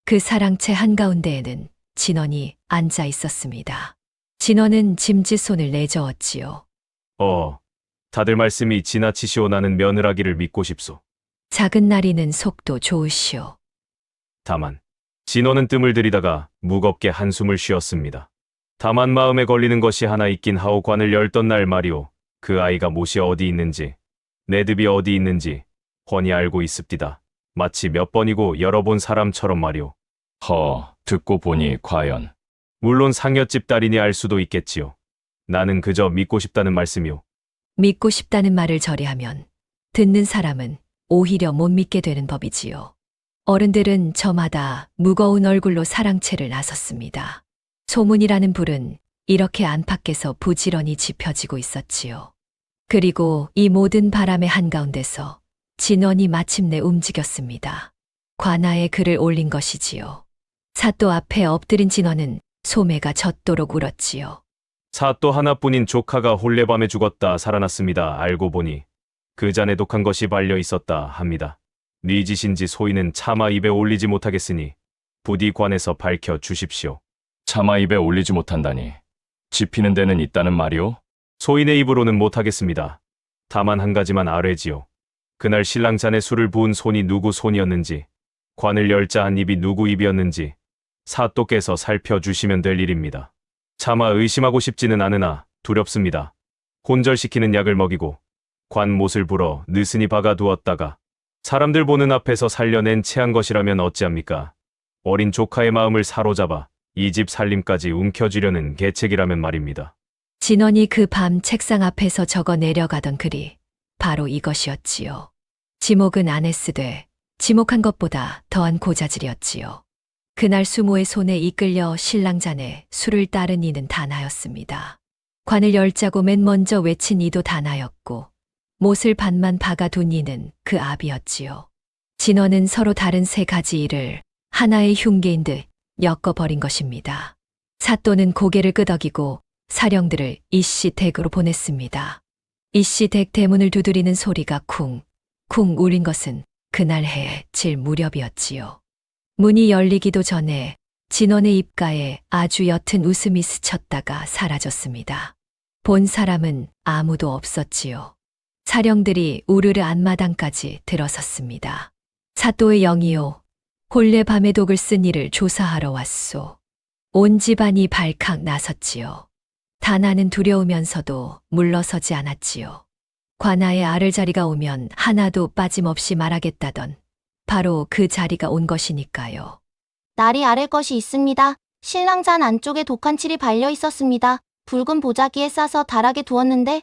그 사랑채 한가운데에는 진원이 앉아 있었습니다. 진원은 짐짓손을 내저었지요. 다들 말씀이 지나치시오. 나는 며느라기를 믿고 싶소. 작은 나리는 속도 좋으시오. 다만 진호는 뜸을 들이다가 무겁게 한숨을 쉬었습니다. 다만 마음에 걸리는 것이 하나 있긴 하오. 관을 열던 날 말이오. 그 아이가 못이 어디 있는지 내 듭이 어디 있는지 훤히 알고 있습디다. 마치 몇 번이고 여러 본 사람처럼 말이오. 듣고 보니 과연. 물론 상여집 딸이니 알 수도 있겠지요. 나는 그저 믿고 싶다는 말씀이오. 믿고 싶다는 말을 저리하면 듣는 사람은 오히려 못 믿게 되는 법이지요. 어른들은 저마다 무거운 얼굴로 사랑채를 나섰습니다. 소문이라는 불은 이렇게 안팎에서 부지런히 지펴지고 있었지요. 그리고 이 모든 바람의 한가운데서 진원이 마침내 움직였습니다. 관아에 글을 올린 것이지요. 사또 앞에 엎드린 진원은 소매가 젖도록 울었지요. 사또 하나뿐인 조카가 혼례밤에 죽었다 살아났습니다. 알고 보니 그 잔에 독한 것이 발려 있었다 합니다. 네 짓인지 소인은 차마 입에 올리지 못하겠으니 부디 관에서 밝혀 주십시오. 차마 입에 올리지 못한다니. 지피는 데는 있다는 말이오? 소인의 입으로는 못하겠습니다. 다만 한 가지만 아뢰지요. 그날 신랑 잔에 술을 부은 손이 누구 손이었는지, 관을 열자 한 입이 누구 입이었는지 사또께서 살펴주시면 될 일입니다. 차마 의심하고 싶지는 않으나 두렵습니다. 혼절시키는 약을 먹이고 관 못을 불어 느슨히 박아 두었다가 사람들 보는 앞에서 살려낸 체한 것이라면 어찌합니까? 어린 조카의 마음을 사로잡아 이 집 살림까지 움켜쥐려는 계책이라면 말입니다. 진원이 그 밤 책상 앞에서 적어 내려가던 글이 바로 이것이었지요. 지목은 안 했으되 지목한 것보다 더한 고자질이었지요. 그날 수모의 손에 이끌려 신랑 잔에 술을 따른 이는 다나였습니다. 관을 열자고 맨 먼저 외친 이도 다나였고 못을 반만 박아둔 이는 그 아비였지요. 진원은 서로 다른 세 가지 일을 하나의 흉계인 듯 엮어버린 것입니다. 사또는 고개를 끄덕이고 사령들을 이씨 댁으로 보냈습니다. 이씨 댁 대문을 두드리는 소리가 쿵 울린 것은 그날 해에 질 무렵이었지요. 문이 열리기도 전에 진원의 입가에 아주 옅은 웃음이 스쳤다가 사라졌습니다. 본 사람은 아무도 없었지요. 사령들이 우르르 안마당까지 들어섰습니다. 사또의 영이요. 본래 밤에 독을 쓴 이를 조사하러 왔소. 온 집안이 발칵 나섰지요. 다나는 두려우면서도 물러서지 않았지요. 관아의 아를 자리가 오면 하나도 빠짐없이 말하겠다던 바로 그 자리가 온 것이니까요. 날이 아랠 것이 있습니다. 신랑 잔 안쪽에 독한 칠이 발려 있었습니다. 붉은 보자기에 싸서 달하게 두었는데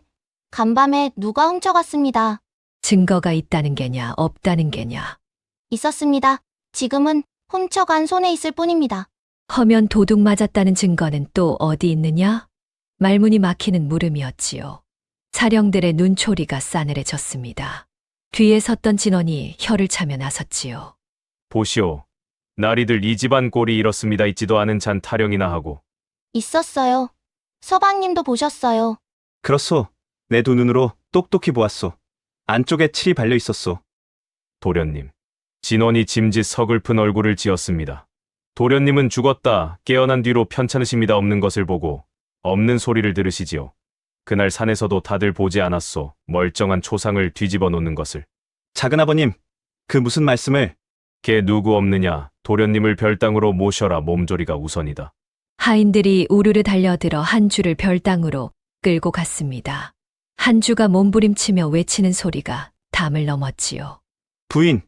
간밤에 누가 훔쳐갔습니다. 증거가 있다는 게냐 없다는 게냐. 있었습니다. 지금은 훔쳐간 손에 있을 뿐입니다. 허면 도둑 맞았다는 증거는 또 어디 있느냐? 말문이 막히는 물음이었지요. 사령들의 눈초리가 싸늘해졌습니다. 뒤에 섰던 진원이 혀를 차며 나섰지요. 보시오. 나리들 이 집안 꼴이 이렇습니다. 있지도 않은 잔 타령이나 하고. 있었어요. 서방님도 보셨어요. 그렇소. 내 두 눈으로 똑똑히 보았소. 안쪽에 칠이 발려 있었소. 도련님. 진원이 짐짓 서글픈 얼굴을 지었습니다. 도련님은 죽었다 깨어난 뒤로 편찮으십니다. 없는 것을 보고 없는 소리를 들으시지요. 그날 산에서도 다들 보지 않았소. 멀쩡한 초상을 뒤집어 놓는 것을. 작은아버님, 그 무슨 말씀을... 걔 누구 없느냐. 도련님을 별당으로 모셔라. 몸조리가 우선이다. 하인들이 우르르 달려들어 한 주를 별당으로 끌고 갔습니다. 한 주가 몸부림치며 외치는 소리가 담을 넘었지요. 부인,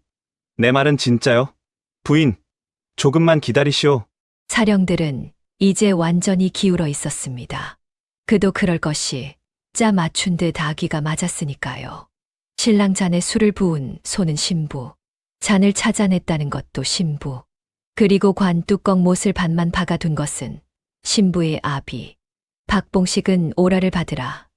내 말은 진짜요? 부인, 조금만 기다리시오. 사령들은 이제 완전히 기울어 있었습니다. 그도 그럴 것이 짜 맞춘 듯 아귀가 맞았으니까요. 신랑 잔에 술을 부은 손은 신부, 잔을 찾아냈다는 것도 신부, 그리고 관 뚜껑 못을 반만 박아둔 것은 신부의 아비. 박봉식은 오라를 받으라.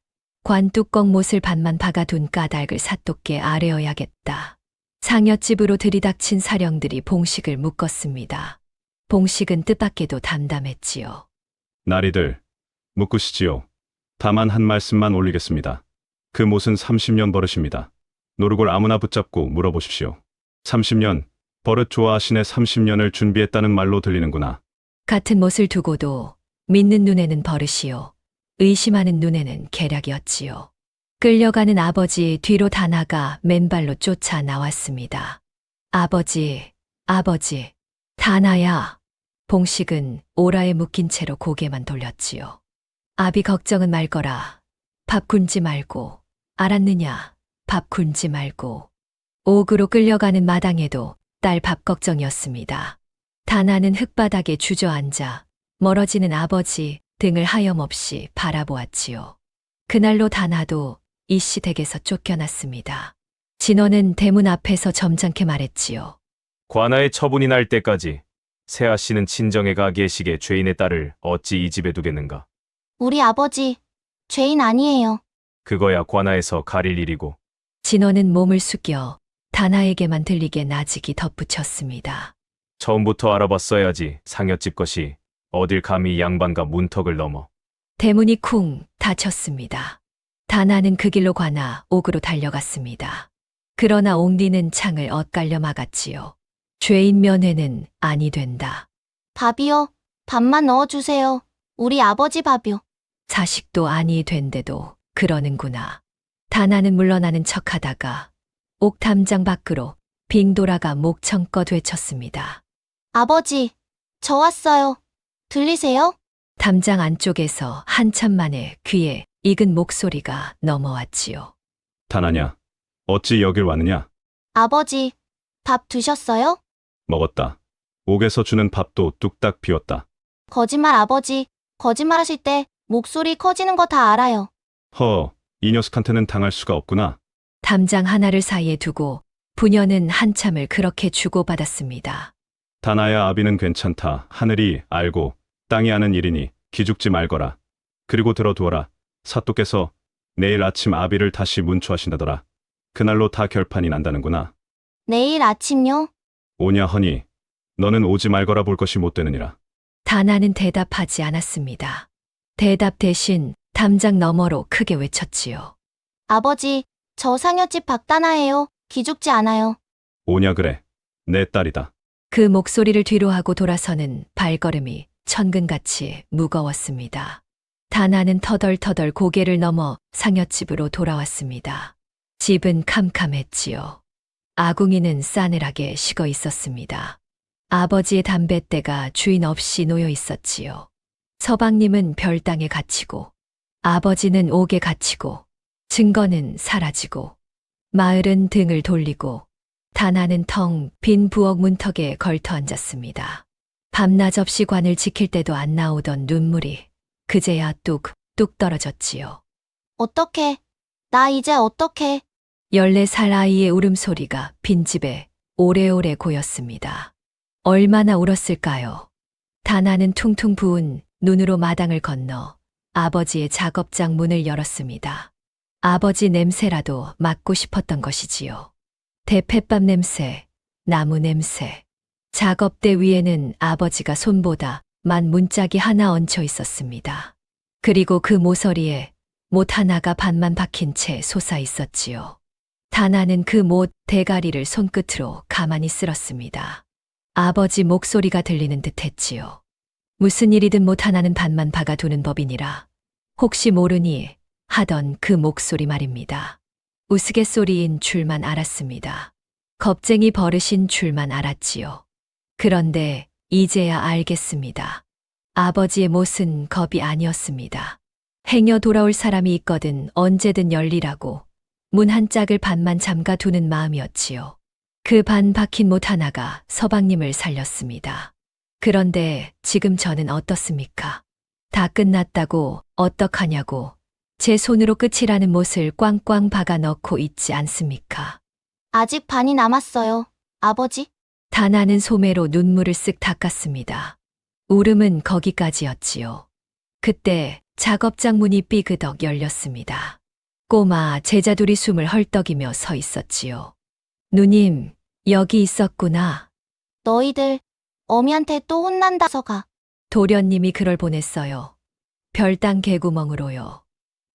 관 뚜껑 못을 반만 박아둔 까닭을 사또께 아뢰어야겠다. 상여집으로 들이닥친 사령들이 봉식을 묶었습니다. 봉식은 뜻밖에도 담담했지요. 나리들, 묻구시지요. 다만 한 말씀만 올리겠습니다. 그 못은 30년 버릇입니다. 노르골 아무나 붙잡고 물어보십시오. 30년, 버릇 좋아하시네. 30년을 준비했다는 말로 들리는구나. 같은 못을 두고도 믿는 눈에는 버릇이요. 의심하는 눈에는 계략이었지요. 끌려가는 아버지 뒤로 다나가 맨발로 쫓아 나왔습니다. 아버지, 아버지, 다나야. 봉식은 오라에 묶인 채로 고개만 돌렸지요. 아비 걱정은 말거라. 밥 굶지 말고. 알았느냐? 밥 굶지 말고. 옥으로 끌려가는 마당에도 딸 밥 걱정이었습니다. 다나는 흙바닥에 주저앉아 멀어지는 아버지 등을 하염없이 바라보았지요. 그날로 다나도 이씨 댁에서 쫓겨났습니다. 진원은 대문 앞에서 점잖게 말했지요. 관아의 처분이 날 때까지 세아 씨는 친정에 가 계시게 죄인의 딸을 어찌 이 집에 두겠는가. 우리 아버지, 죄인 아니에요. 그거야 관아에서 가릴 일이고. 진원은 몸을 숙여 다나에게만 들리게 나직이 덧붙였습니다. 처음부터 알아봤어야지. 상여집 것이 어딜 감히 양반과 문턱을 넘어. 대문이 쿵 닫혔습니다. 다나는 그 길로 관아 옥으로 달려갔습니다. 그러나 옥리는 창을 엇갈려 막았지요. 죄인 면회는 아니 된다. 밥이요. 밥만 넣어주세요. 우리 아버지 밥이요. 자식도 아니 된데도 그러는구나. 다나는 물러나는 척하다가 옥탐장 밖으로 빙 돌아가 목청껏 외쳤습니다. 아버지, 저 왔어요. 들리세요? 담장 안쪽에서 한참 만에 귀에 익은 목소리가 넘어왔지요. 다나냐, 어찌 여길 왔느냐? 아버지, 밥 드셨어요? 먹었다. 옥에서 주는 밥도 뚝딱 비웠다. 거짓말 아버지, 거짓말하실 때 목소리 커지는 거 다 알아요. 이 녀석한테는 당할 수가 없구나. 담장 하나를 사이에 두고 부녀는 한참을 그렇게 주고받았습니다. 다나야 아비는 괜찮다. 하늘이 알고 땅이 아는 일이니 기죽지 말거라. 그리고 들어두어라. 사또께서 내일 아침 아비를 다시 문초하신다더라. 그날로 다 결판이 난다는구나. 내일 아침요? 오냐 허니 너는 오지 말거라. 볼 것이 못 되느니라. 다나는 대답하지 않았습니다. 대답 대신 담장 너머로 크게 외쳤지요. 아버지, 저 상여집 박다나예요. 기죽지 않아요. 오냐 그래. 내 딸이다. 그 목소리를 뒤로 하고 돌아서는 발걸음이 천근같이 무거웠습니다. 다나는 터덜터덜 고개를 넘어 상여집으로 돌아왔습니다. 집은 캄캄했지요. 아궁이는 싸늘하게 식어 있었습니다. 아버지의 담뱃대가 주인 없이 놓여 있었지요. 서방님은 별당에 갇히고, 아버지는 옥에 갇히고, 증거는 사라지고, 마을은 등을 돌리고, 다나는 텅 빈 부엌 문턱에 걸터 앉았습니다. 밤낮 없이 관을 지킬 때도 안 나오던 눈물이 그제야 뚝뚝 떨어졌지요. 어떡해. 나 이제 어떡해. 14살 아이의 울음소리가 빈집에 오래오래 고였습니다. 얼마나 울었을까요? 다나는 퉁퉁 부은 눈으로 마당을 건너 아버지의 작업장 문을 열었습니다. 아버지 냄새라도 맡고 싶었던 것이지요. 대패밥 냄새, 나무 냄새. 작업대 위에는 아버지가 손보다 만 문짝이 하나 얹혀 있었습니다. 그리고 그 모서리에 못 하나가 반만 박힌 채 솟아 있었지요. 다나는 그 못 대가리를 손끝으로 가만히 쓸었습니다. 아버지 목소리가 들리는 듯 했지요. 무슨 일이든 못 하나는 반만 박아두는 법이니라. 혹시 모르니 하던 그 목소리 말입니다. 우스갯소리인 줄만 알았습니다. 겁쟁이 버릇인 줄만 알았지요. 그런데 이제야 알겠습니다. 아버지의 못은 겁이 아니었습니다. 행여 돌아올 사람이 있거든 언제든 열리라고 문 한 짝을 반만 잠가 두는 마음이었지요. 그 반 박힌 못 하나가 서방님을 살렸습니다. 그런데 지금 저는 어떻습니까? 다 끝났다고 어떡하냐고 제 손으로 끝이라는 못을 꽝꽝 박아 넣고 있지 않습니까? 아직 반이 남았어요. 아버지? 다나는 소매로 눈물을 쓱 닦았습니다. 울음은 거기까지였지요. 그때 작업장 문이 삐그덕 열렸습니다. 꼬마 제자 둘이 숨을 헐떡이며 서 있었지요. 누님, 여기 있었구나. 너희들 어미한테 또 혼난다서 가. 도련님이 글을 보냈어요. 별당 개구멍으로요.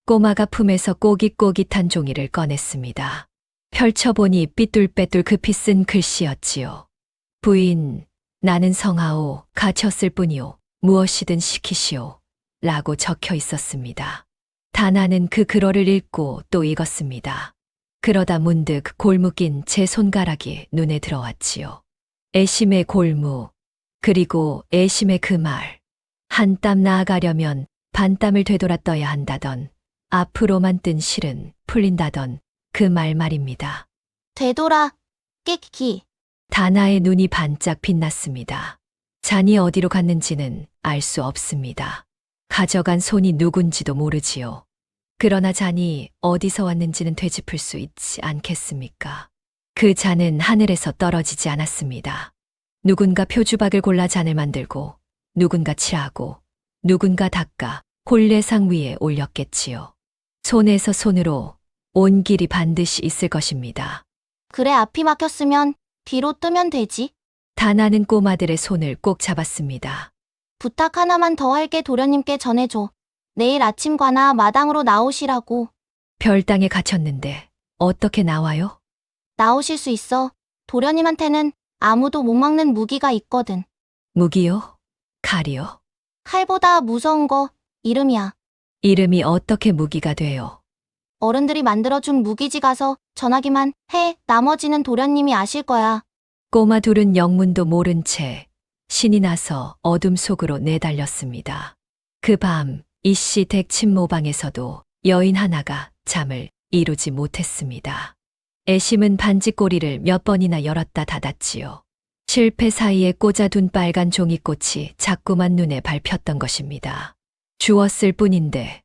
꼬마가 품에서 꼬깃꼬깃한 종이를 꺼냈습니다. 펼쳐보니 삐뚤빼뚤 급히 쓴 글씨였지요. 부인, 나는 성하오, 갇혔을 뿐이오, 무엇이든 시키시오. 라고 적혀 있었습니다. 다나는 그 글어를 읽고 또 읽었습니다. 그러다 문득 골무 낀 제 손가락이 눈에 들어왔지요. 애심의 골무, 그리고 애심의 그 말. 한 땀 나아가려면 반땀을 되돌아 떠야 한다던, 앞으로만 뜬 실은 풀린다던 그 말입니다. 되돌아. 끼끼. 다나의 눈이 반짝 빛났습니다. 잔이 어디로 갔는지는 알 수 없습니다. 가져간 손이 누군지도 모르지요. 그러나 잔이 어디서 왔는지는 되짚을 수 있지 않겠습니까? 그 잔은 하늘에서 떨어지지 않았습니다. 누군가 표주박을 골라 잔을 만들고 누군가 칠하고 누군가 닦아 혼례상 위에 올렸겠지요. 손에서 손으로 온 길이 반드시 있을 것입니다. 그래 앞이 막혔으면 뒤로 뜨면 되지. 다나는 꼬마들의 손을 꼭 잡았습니다. 부탁 하나만 더 할게 도련님께 전해줘. 내일 아침 관아 마당으로 나오시라고. 별당에 갇혔는데 어떻게 나와요? 나오실 수 있어. 도련님한테는 아무도 못 막는 무기가 있거든. 무기요? 칼이요? 칼보다 무서운 거 이름이야. 이름이 어떻게 무기가 돼요? 어른들이 만들어준 무기지 가서 전하기만 해. 나머지는 도련님이 아실 거야. 꼬마 둘은 영문도 모른 채 신이 나서 어둠 속으로 내달렸습니다. 그 밤 이씨 댁 침모방에서도 여인 하나가 잠을 이루지 못했습니다. 애심은 반지꼬리를 몇 번이나 열었다 닫았지요. 실패 사이에 꽂아둔 빨간 종이꽃이 자꾸만 눈에 밟혔던 것입니다. 주웠을 뿐인데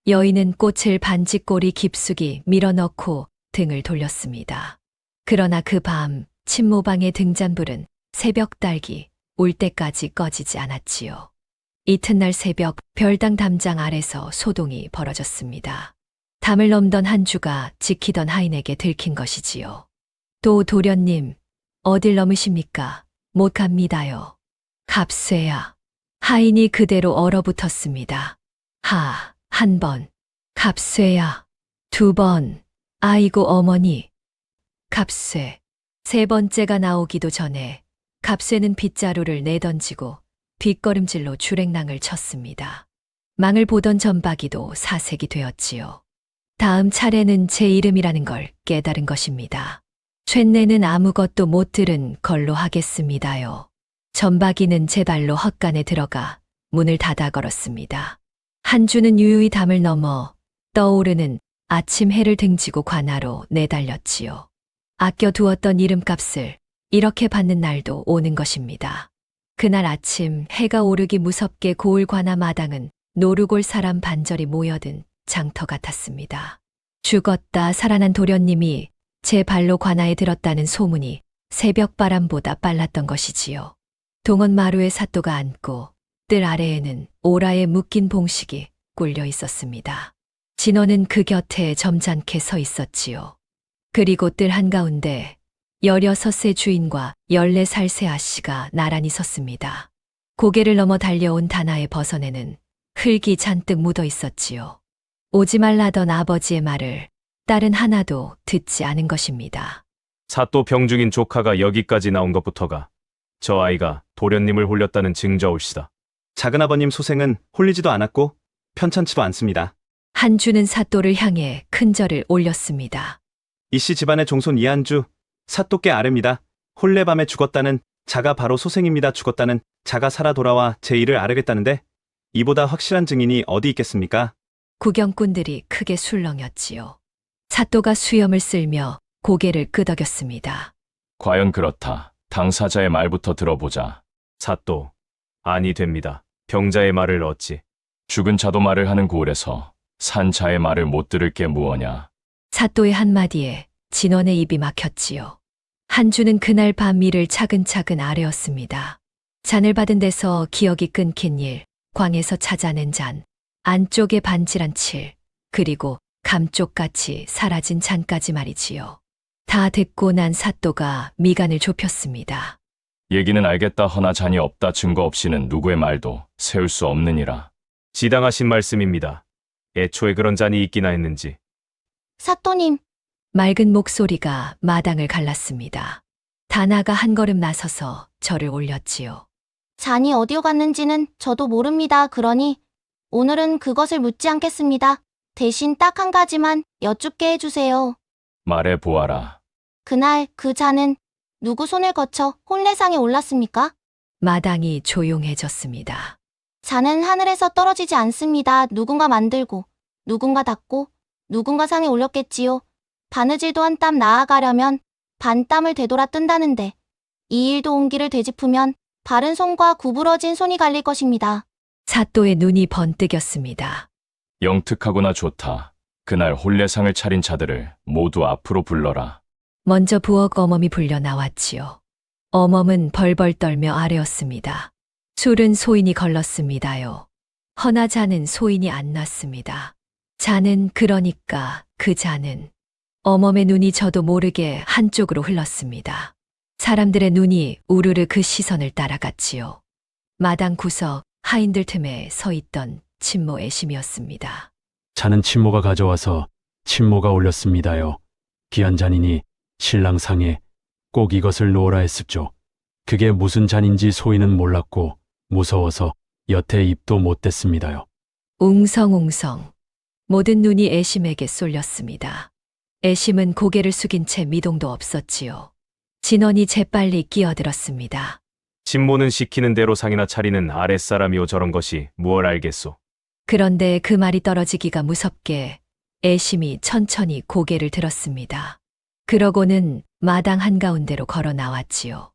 여인은 꽃을 반지꼬리 깊숙이 밀어넣고 등을 돌렸습니다. 그러나 그 밤 침모방의 등잔불은 새벽 달기 올 때까지 꺼지지 않았지요. 이튿날 새벽 별당 담장 아래서 소동이 벌어졌습니다. 담을 넘던 한 주가 지키던 하인에게 들킨 것이지요. 또 도련님, 어딜 넘으십니까? 못 갑니다요. 갑쇠야. 하인이 그대로 얼어붙었습니다. 한 번. 갑쇠야. 두 번. 아이고 어머니. 갑쇠. 세 번째가 나오기도 전에 갑쇠는 빗자루를 내던지고 뒷걸음질로 주랭랑을 쳤습니다. 망을 보던 전박이도 사색이 되었지요. 다음 차례는 제 이름이라는 걸 깨달은 것입니다. 쇳내는 아무것도 못 들은 걸로 하겠습니다요. 전박이는 제 발로 헛간에 들어가 문을 닫아 걸었습니다. 한 주는 유유히 담을 넘어 떠오르는 아침 해를 등지고 관하로 내달렸지요. 아껴두었던 이름값을 이렇게 받는 날도 오는 것입니다. 그날 아침 해가 오르기 무섭게 고을 관아 마당은 노루골 사람 반절이 모여든 장터 같았습니다. 죽었다 살아난 도련님이 제 발로 관아에 들었다는 소문이 새벽 바람보다 빨랐던 것이지요. 동원 마루에 사또가 앉고 뜰 아래에는 오라에 묶인 봉식이 꿀려 있었습니다. 진원은 그 곁에 점잖게 서 있었지요. 그리고 뜰 한가운데 16세 주인과 14살 새 아씨가 나란히 섰습니다. 고개를 넘어 달려온 단아의 버선에는 흙이 잔뜩 묻어 있었지요. 오지 말라던 아버지의 말을 딸은 하나도 듣지 않은 것입니다. 사또 병중인 조카가 여기까지 나온 것부터가 저 아이가 도련님을 홀렸다는 증거올시다. 작은아버님 소생은 홀리지도 않았고 편찮지도 않습니다. 한주는 사또를 향해 큰 절을 올렸습니다. 이씨 집안의 종손 이한주, 사또께 아릅니다. 혼례밤에 죽었다는 자가 바로 소생입니다. 죽었다는 자가 살아 돌아와 제 일을 아르겠다는데 이보다 확실한 증인이 어디 있겠습니까? 구경꾼들이 크게 술렁였지요. 사또가 수염을 쓸며 고개를 끄덕였습니다. 과연 그렇다. 당사자의 말부터 들어보자. 사또, 아니 됩니다. 병자의 말을 어찌. 죽은 자도 말을 하는 고을에서 산 자의 말을 못 들을 게 무엇냐. 사또의 한마디에 진원의 입이 막혔지요. 한주는 그날 밤 일을 차근차근 아뢰었습니다. 잔을 받은 데서 기억이 끊긴 일, 광에서 찾아낸 잔, 안쪽에 반질한 칠, 그리고 감쪽같이 사라진 잔까지 말이지요. 다 듣고 난 사또가 미간을 좁혔습니다. 얘기는 알겠다 허나 잔이 없다 증거 없이는 누구의 말도 세울 수 없느니라. 지당하신 말씀입니다. 애초에 그런 잔이 있기나 했는지. 사또님, 맑은 목소리가 마당을 갈랐습니다. 다나가 한 걸음 나서서 절을 올렸지요. 잔이 어디로 갔는지는 저도 모릅니다. 그러니 오늘은 그것을 묻지 않겠습니다. 대신 딱 한 가지만 여쭙게 해주세요. 말해 보아라. 그날 그 잔은 누구 손을 거쳐 혼례상에 올랐습니까? 마당이 조용해졌습니다. 잔은 하늘에서 떨어지지 않습니다. 누군가 만들고, 누군가 닦고, 누군가 상에 올렸겠지요. 바느질도 한 땀 나아가려면 반땀을 되돌아 뜬다는데 이 일도 온기를 되짚으면 바른 손과 구부러진 손이 갈릴 것입니다. 사또의 눈이 번뜩였습니다. 영특하구나 좋다. 그날 혼례상을 차린 자들을 모두 앞으로 불러라. 먼저 부엌 어멈이 불려 나왔지요. 어멈은 벌벌 떨며 아뢰었습니다. 술은 소인이 걸렀습니다요. 허나 잔은 소인이 안 났습니다. 잔은 그러니까 그 잔은 어멈의 눈이 저도 모르게 한쪽으로 흘렀습니다. 사람들의 눈이 우르르 그 시선을 따라갔지요. 마당 구석 하인들 틈에 서 있던 친모 애심이었습니다. 잔은 친모가 가져와서 친모가 올렸습니다요. 귀한 잔이니 신랑 상에 꼭 이것을 놓으라 했습죠. 그게 무슨 잔인지 소인은 몰랐고 무서워서 여태 입도 못 댔습니다요. 웅성웅성 모든 눈이 애심에게 쏠렸습니다. 애심은 고개를 숙인 채 미동도 없었지요. 진원이 재빨리 끼어들었습니다. 친모는 시키는 대로 상이나 차리는 아랫사람이오 저런 것이 무얼 알겠소. 그런데 그 말이 떨어지기가 무섭게 애심이 천천히 고개를 들었습니다. 그러고는 마당 한가운데로 걸어 나왔지요.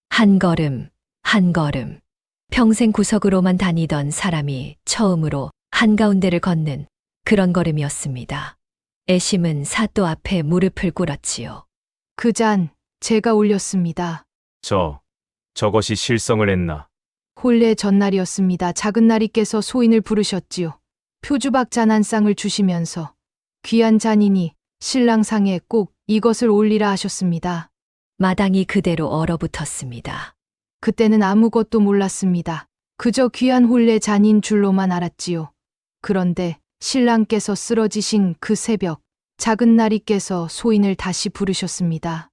한 걸음, 한 걸음. 평생 구석으로만 다니던 사람이 처음으로 한가운데를 걷는 그런 걸음이었습니다. 애심은 사또 앞에 무릎을 꿇었지요. 그 잔 제가 올렸습니다. 저, 저것이 실성을 했나? 혼례 전날이었습니다. 작은 나리께서 소인을 부르셨지요. 표주박 잔 한 쌍을 주시면서 귀한 잔이니 신랑상에 꼭 이것을 올리라 하셨습니다. 마당이 그대로 얼어붙었습니다. 그때는 아무것도 몰랐습니다. 그저 귀한 혼례 잔인 줄로만 알았지요. 그런데 신랑께서 쓰러지신 그 새벽, 작은 나리께서 소인을 다시 부르셨습니다.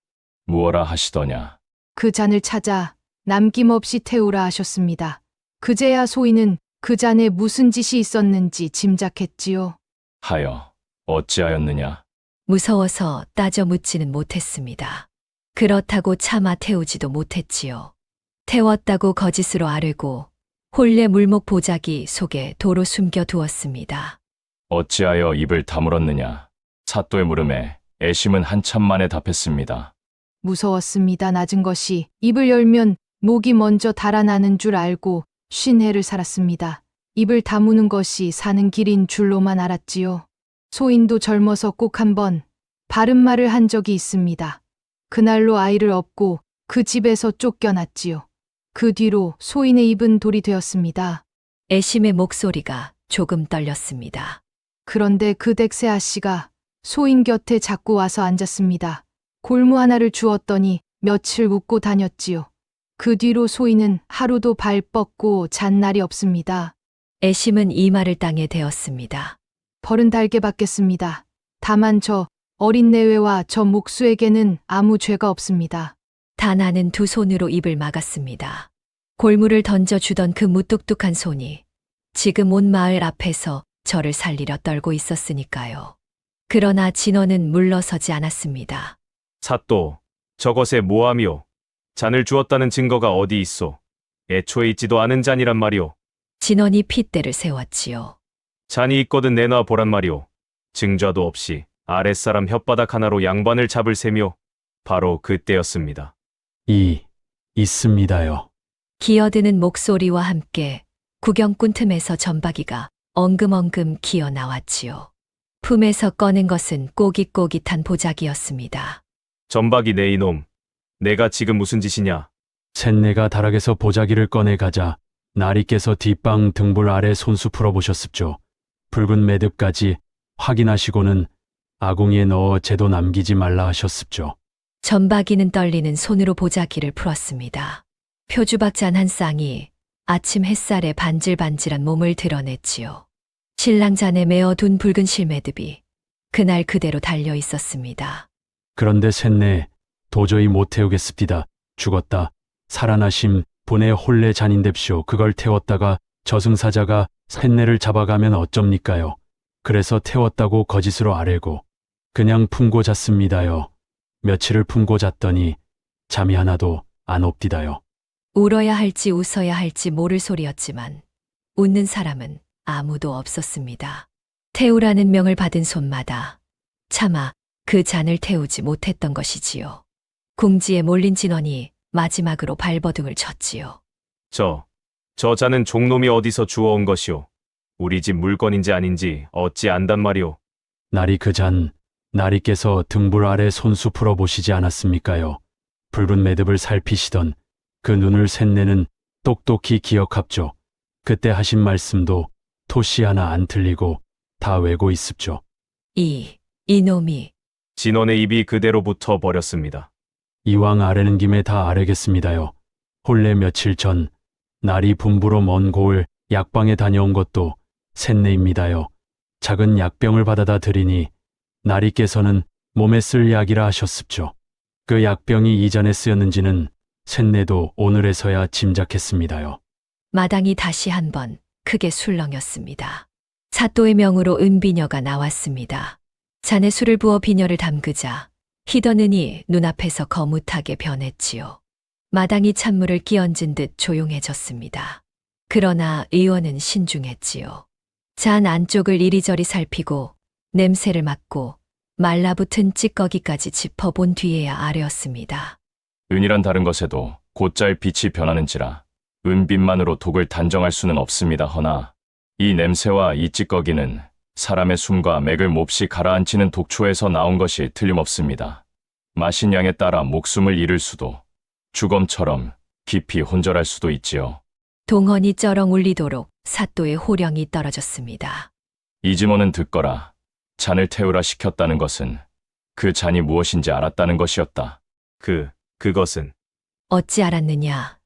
무어라 하시더냐. 그 잔을 찾아 남김없이 태우라 하셨습니다. 그제야 소인은 그 잔에 무슨 짓이 있었는지 짐작했지요. 하여 어찌하였느냐. 무서워서 따져 묻지는 못했습니다. 그렇다고 차마 태우지도 못했지요. 태웠다고 거짓으로 아뢰고 혼례 물목 보자기 속에 도로 숨겨 두었습니다. 어찌하여 입을 다물었느냐. 사또의 물음에 애심은 한참 만에 답했습니다. 무서웠습니다. 낮은 것이 입을 열면 목이 먼저 달아나는 줄 알고 50해를 살았습니다. 입을 다무는 것이 사는 길인 줄로만 알았지요. 소인도 젊어서 꼭 한번 바른 말을 한 적이 있습니다. 그날로 아이를 업고 그 집에서 쫓겨났지요. 그 뒤로 소인의 입은 돌이 되었습니다. 애심의 목소리가 조금 떨렸습니다. 그런데 그 댁새 아씨가 소인 곁에 자꾸 와서 앉았습니다. 골무 하나를 주었더니 며칠 웃고 다녔지요. 그 뒤로 소인은 하루도 발 뻗고 잔 날이 없습니다. 애심은 이마를 땅에 대었습니다. 벌은 달게 받겠습니다. 다만 저 어린 내외와 저 목수에게는 아무 죄가 없습니다. 다나는 두 손으로 입을 막았습니다. 골무를 던져주던 그 무뚝뚝한 손이 지금 온 마을 앞에서 저를 살리려 떨고 있었으니까요. 그러나 진원은 물러서지 않았습니다. 사또, 저것의 모함이오. 잔을 주었다는 증거가 어디 있소? 애초에 있지도 않은 잔이란 말이오. 진원이 핏대를 세웠지요. 잔이 있거든 내놔 보란 말이오. 증좌도 없이 아랫사람 혓바닥 하나로 양반을 잡을 셈이오. 바로 그때였습니다. 있습니다요. 기어드는 목소리와 함께 구경꾼 틈에서 전박이가 엉금엉금 기어 나왔지요. 품에서 꺼낸 것은 꼬깃꼬깃한 보자기였습니다. 전박이 내 이놈. 내가 지금 무슨 짓이냐? 셋내가 다락에서 보자기를 꺼내 가자 나리께서 뒷방 등불 아래 손수 풀어보셨습죠. 붉은 매듭까지 확인하시고는 아궁이에 넣어 재도 남기지 말라 하셨습죠. 전박이는 떨리는 손으로 보자기를 풀었습니다. 표주박 잔 한 쌍이 아침 햇살에 반질반질한 몸을 드러냈지요. 신랑 잔에 메어둔 붉은 실매듭이 그날 그대로 달려 있었습니다. 그런데 셋내 도저히 못 태우겠습니다. 죽었다. 살아나심 분의 혼례 잔인뎁시오. 그걸 태웠다가 저승사자가 셋내를 잡아가면 어쩝니까요. 그래서 태웠다고 거짓으로 아뢰고 그냥 품고 잤습니다요. 며칠을 품고 잤더니 잠이 하나도 안 옵디다요. 울어야 할지 웃어야 할지 모를 소리였지만 웃는 사람은 아무도 없었습니다. 태우라는 명을 받은 손마다 차마 그 잔을 태우지 못했던 것이지요. 궁지에 몰린 진원이 마지막으로 발버둥을 쳤지요. 저 잔은 종놈이 어디서 주워온 것이오? 우리 집 물건인지 아닌지 어찌 안단 말이오? 날이 그 잔, 나리께서 등불 아래 손수 풀어보시지 않았습니까요? 붉은 매듭을 살피시던 그 눈을 셋내는 똑똑히 기억합죠. 그때 하신 말씀도 토시 하나 안 틀리고 다 외고 있습죠. 이놈이 진원의 입이 그대로 붙어 버렸습니다. 이왕 아뢰는 김에 다 아뢰겠습니다요. 혼례 며칠 전 날이 분부로 먼 고을 약방에 다녀온 것도 셋내입니다요. 작은 약병을 받아다 드리니 나리께서는 몸에 쓸 약이라 하셨습죠. 그 약병이 이전에 쓰였는지는 셋내도 오늘에서야 짐작했습니다요. 마당이 다시 한번 크게 술렁였습니다. 사또의 명으로 은비녀가 나왔습니다. 잔에 술을 부어 비녀를 담그자 희던 은이 눈앞에서 거뭇하게 변했지요. 마당이 찬물을 끼얹은 듯 조용해졌습니다. 그러나 의원은 신중했지요. 잔 안쪽을 이리저리 살피고 냄새를 맡고 말라붙은 찌꺼기까지 짚어본 뒤에야 아뢰었습니다. 은이란 다른 것에도 곧잘 빛이 변하는지라 은빛만으로 독을 단정할 수는 없습니다. 허나 이 냄새와 이 찌꺼기는 사람의 숨과 맥을 몹시 가라앉히는 독초에서 나온 것이 틀림없습니다. 마신 양에 따라 목숨을 잃을 수도, 주검처럼 깊이 혼절할 수도 있지요. 동헌이 쩌렁 울리도록 사또의 호령이 떨어졌습니다. 이진호는 듣거라. 잔을 태우라 시켰다는 것은 그 잔이 무엇인지 알았다는 것이었다. 그것은 어찌 알았느냐?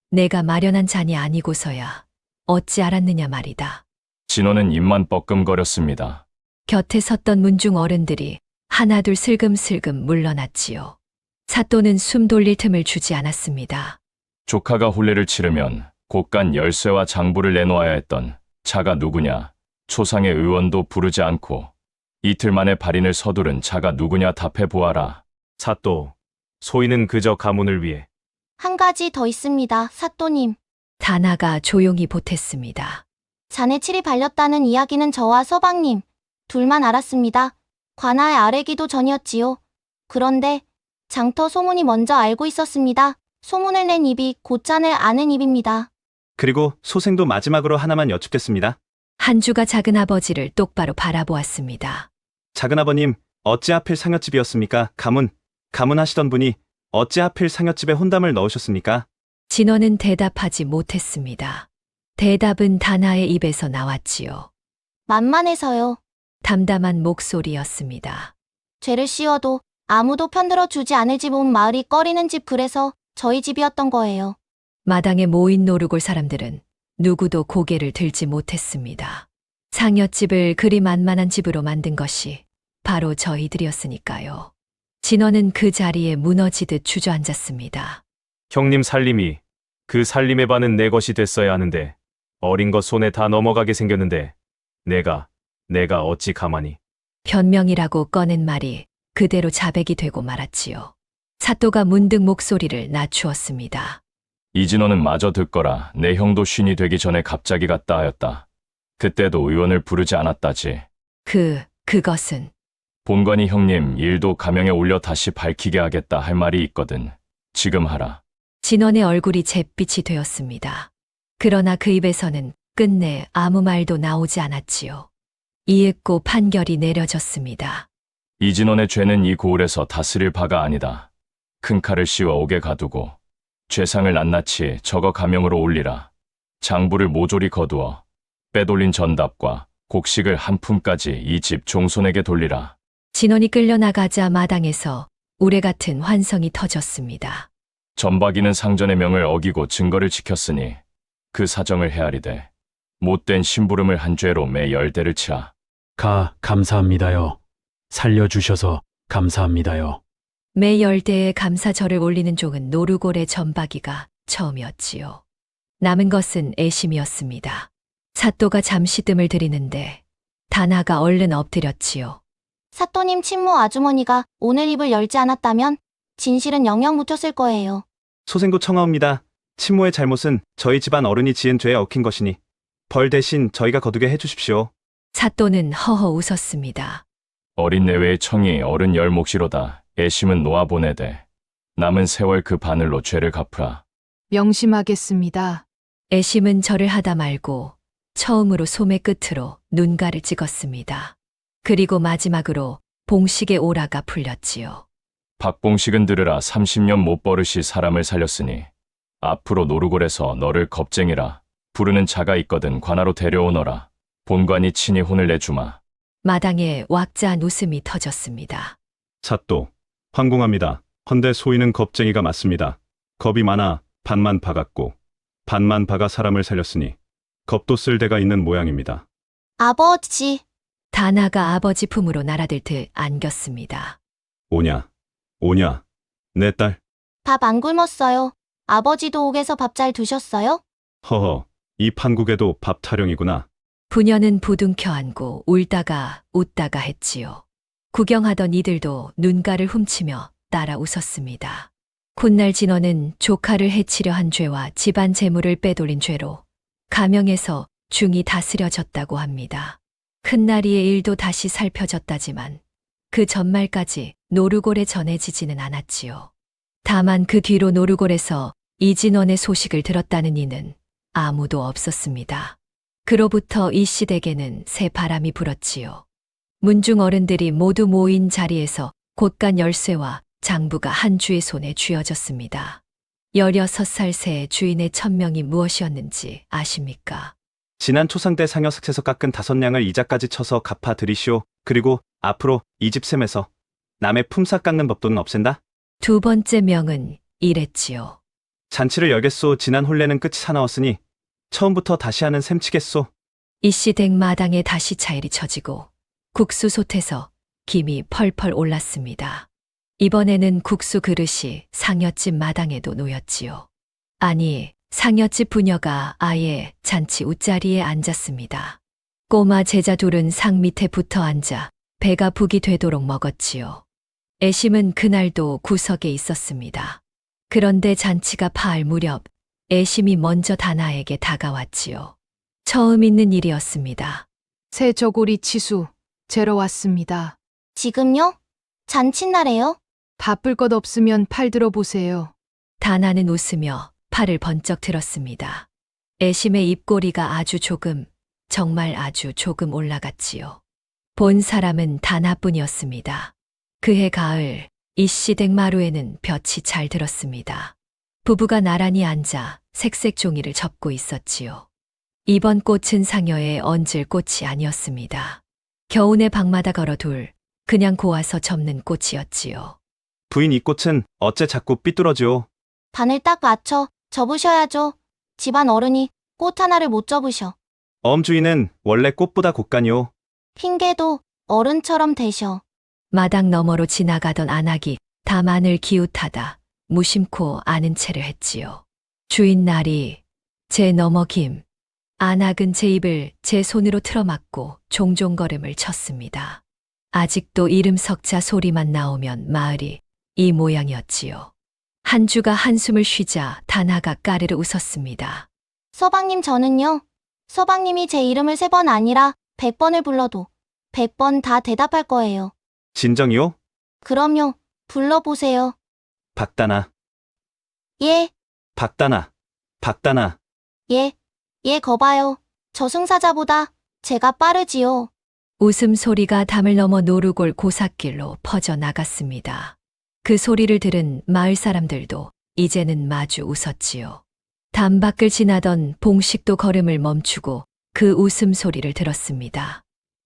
내가 마련한 잔이 아니고서야 어찌 알았느냐 말이다. 진호는 입만 뻐끔거렸습니다. 곁에 섰던 문중 어른들이 하나둘 슬금슬금 물러났지요. 사또는 숨 돌릴 틈을 주지 않았습니다. 조카가 혼례를 치르면 곳간 열쇠와 장부를 내놓아야 했던 자가 누구냐? 초상의 의원도 부르지 않고 이틀 만에 발인을 서두른 자가 누구냐 답해 보아라. 사또, 소인은 그저 가문을 위해 한 가지 더 있습니다, 사또님. 다나가 조용히 보탰습니다. 잔에 칠이 발렸다는 이야기는 저와 서방님 둘만 알았습니다. 관아의 아래기도 전이었지요. 그런데 장터 소문이 먼저 알고 있었습니다. 소문을 낸 입이 곧잔을 아는 입입니다. 그리고 소생도 마지막으로 하나만 여쭙겠습니다. 한주가 작은아버지를 똑바로 바라보았습니다. 작은아버님, 어찌 하필 상여집이었습니까? 가문하시던 분이 어찌 하필 상여집에 혼담을 넣으셨습니까? 진호는 대답하지 못했습니다. 대답은 다나의 입에서 나왔지요. 만만해서요. 담담한 목소리였습니다. 죄를 씌워도 아무도 편들어 주지 않을 집 온 마을이 꺼리는 집 그래서 저희 집이었던 거예요. 마당에 모인 노루골 사람들은 누구도 고개를 들지 못했습니다. 상여집을 그리 만만한 집으로 만든 것이 바로 저희들이었으니까요. 진호는 그 자리에 무너지듯 주저앉았습니다. 형님 살림이 그 살림의 반은 내 것이 됐어야 하는데 어린 것 손에 다 넘어가게 생겼는데 내가 어찌 가만히. 변명이라고 꺼낸 말이 그대로 자백이 되고 말았지요. 사또가 문득 목소리를 낮추었습니다. 이진호는 마저 듣거라. 내 형도 쉰이 되기 전에 갑자기 갔다 하였다. 그때도 의원을 부르지 않았다지. 그것은 본관이 형님 일도 가명에 올려 다시 밝히게 하겠다 할 말이 있거든. 지금 하라. 진원의 얼굴이 잿빛이 되었습니다. 그러나 그 입에서는 끝내 아무 말도 나오지 않았지요. 이윽고 판결이 내려졌습니다. 이진원의 죄는 이 고을에서 다스릴 바가 아니다. 큰 칼을 씌워 옥에 가두고 죄상을 낱낱이 적어 가명으로 올리라. 장부를 모조리 거두어 빼돌린 전답과 곡식을 한 푼까지 이 집 종손에게 돌리라. 진원이 끌려나가자 마당에서 우레 같은 환성이 터졌습니다. 전박이는 상전의 명을 어기고 증거를 지켰으니 그 사정을 헤아리되 못된 심부름을 한 죄로 매 10대를 치라. 감사합니다요. 살려주셔서 감사합니다요. 매 10대의 감사절을 올리는 종은 노루골의 전박이가 처음이었지요. 남은 것은 애심이었습니다. 사또가 잠시 뜸을 들이는데 다나가 얼른 엎드렸지요. 사또님 친모 아주머니가 오늘 입을 열지 않았다면 진실은 영영 묻혔을 거예요. 소생도 청하옵니다. 친모의 잘못은 저희 집안 어른이 지은 죄에 얽힌 것이니 벌 대신 저희가 거두게 해주십시오. 사또는 허허 웃었습니다. 어린 내외의 청이 어른 열 몫이로다. 애심은 놓아보내되 남은 세월 그 바늘로 죄를 갚으라. 명심하겠습니다. 애심은 절을 하다 말고 처음으로 소매 끝으로 눈가를 찍었습니다. 그리고 마지막으로 봉식의 오라가 풀렸지요. 박봉식은 들으라. 30년 못 버릇이 사람을 살렸으니 앞으로 노루골에서 너를 겁쟁이라 부르는 자가 있거든 관하로 데려오너라. 본관이 친히 혼을 내주마. 마당에 왁자한 웃음이 터졌습니다. 사또, 황공합니다. 헌데 소인은 겁쟁이가 맞습니다. 겁이 많아 반만 박았고 반만 박아 사람을 살렸으니 겁도 쓸 데가 있는 모양입니다. 아버지, 다나가 아버지 품으로 날아들 듯 안겼습니다. 오냐, 내 딸. 밥 안 굶었어요. 아버지도 옥에서 밥 잘 드셨어요? 허허, 이 판국에도 밥 타령이구나. 부녀는 부둥켜 안고 울다가 웃다가 했지요. 구경하던 이들도 눈가를 훔치며 따라 웃었습니다. 훗날 진원은 조카를 해치려 한 죄와 집안 재물을 빼돌린 죄로 가명에서 중이 다스려졌다고 합니다. 큰나리의 일도 다시 살펴졌다지만 그 전말까지 노루골에 전해지지는 않았지요. 다만 그 뒤로 노루골에서 이진원의 소식을 들었다는 이는 아무도 없었습니다. 그로부터 이 시댁에는 새 바람이 불었지요. 문중 어른들이 모두 모인 자리에서 곳간 열쇠와 장부가 한 주의 손에 쥐어졌습니다. 16살 새 주인의 천명이 무엇이었는지 아십니까? 지난 초상 때 상여삭에서 깎은 5냥을 이자까지 쳐서 갚아드리시오. 그리고 앞으로 이 집 셈에서 남의 품삯 깎는 법도는 없앤다. 두 번째 명은 이랬지요. 잔치를 열겠소. 지난 혼례는 끝이 사나웠으니 처음부터 다시 하는 셈치겠소. 이씨 댁 마당에 다시 차일이 쳐지고 국수솥에서 김이 펄펄 올랐습니다. 이번에는 국수 그릇이 상여집 마당에도 놓였지요. 아니, 상여집 부녀가 아예 잔치 웃자리에 앉았습니다. 꼬마 제자 둘은 상 밑에 붙어 앉아 배가 북이 되도록 먹었지요. 애심은 그날도 구석에 있었습니다. 그런데 잔치가 파할 무렵 애심이 먼저 다나에게 다가왔지요. 처음 있는 일이었습니다. 새 저고리 치수 재러 왔습니다. 지금요? 잔칫날에요? 바쁠 것 없으면 팔 들어보세요. 다나는 웃으며 팔을 번쩍 들었습니다. 애심의 입꼬리가 아주 조금, 정말 아주 조금 올라갔지요. 본 사람은 다나뿐이었습니다. 그해 가을, 이씨 댁 마루에는 볕이 잘 들었습니다. 부부가 나란히 앉아 색색 종이를 접고 있었지요. 이번 꽃은 상여에 얹을 꽃이 아니었습니다. 겨우내 방마다 걸어둘 그냥 고아서 접는 꽃이었지요. 부인 이 꽃은 어째 자꾸 삐뚤어지오. 반을 딱 맞춰 접으셔야죠. 집안 어른이 꽃 하나를 못 접으셔. 엄주인은 원래 꽃보다 곶간이오. 핑계도 어른처럼 되셔. 마당 너머로 지나가던 안악이 다만을 기웃하다 무심코 아는 채를 했지요. 주인 날이 제 넘어김. 안악은 제 입을 제 손으로 틀어막고 종종 걸음을 쳤습니다. 아직도 이름 석자 소리만 나오면 마을이 이 모양이었지요. 한 주가 한숨을 쉬자 다나가 까르르 웃었습니다. 서방님 저는요. 서방님이 제 이름을 3번 아니라 100번을 불러도 100번 다 대답할 거예요. 진정이오? 그럼요. 불러보세요. 박다나, 예, 박다나, 박다나. 예, 예 거봐요. 저승사자보다 제가 빠르지요. 웃음소리가 담을 넘어 노루골 고삿길로 퍼져나갔습니다. 그 소리를 들은 마을 사람들도 이제는 마주 웃었지요. 담 밖을 지나던 봉식도 걸음을 멈추고 그 웃음소리를 들었습니다.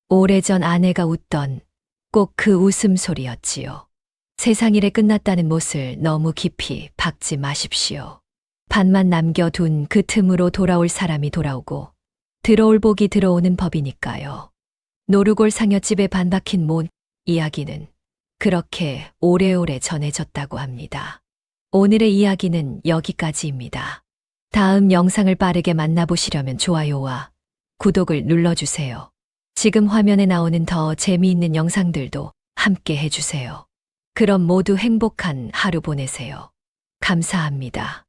오래전 아내가 웃던 꼭 그 웃음소리였지요. 세상 일에 끝났다는 못을 너무 깊이 박지 마십시오. 반만 남겨둔 그 틈으로 돌아올 사람이 돌아오고 들어올 복이 들어오는 법이니까요. 노루골 상여집에 반박힌 못 이야기는 그렇게 오래오래 전해졌다고 합니다. 오늘의 이야기는 여기까지입니다. 다음 영상을 빠르게 만나보시려면 좋아요와 구독을 눌러주세요. 지금 화면에 나오는 더 재미있는 영상들도 함께 해주세요. 그럼 모두 행복한 하루 보내세요. 감사합니다.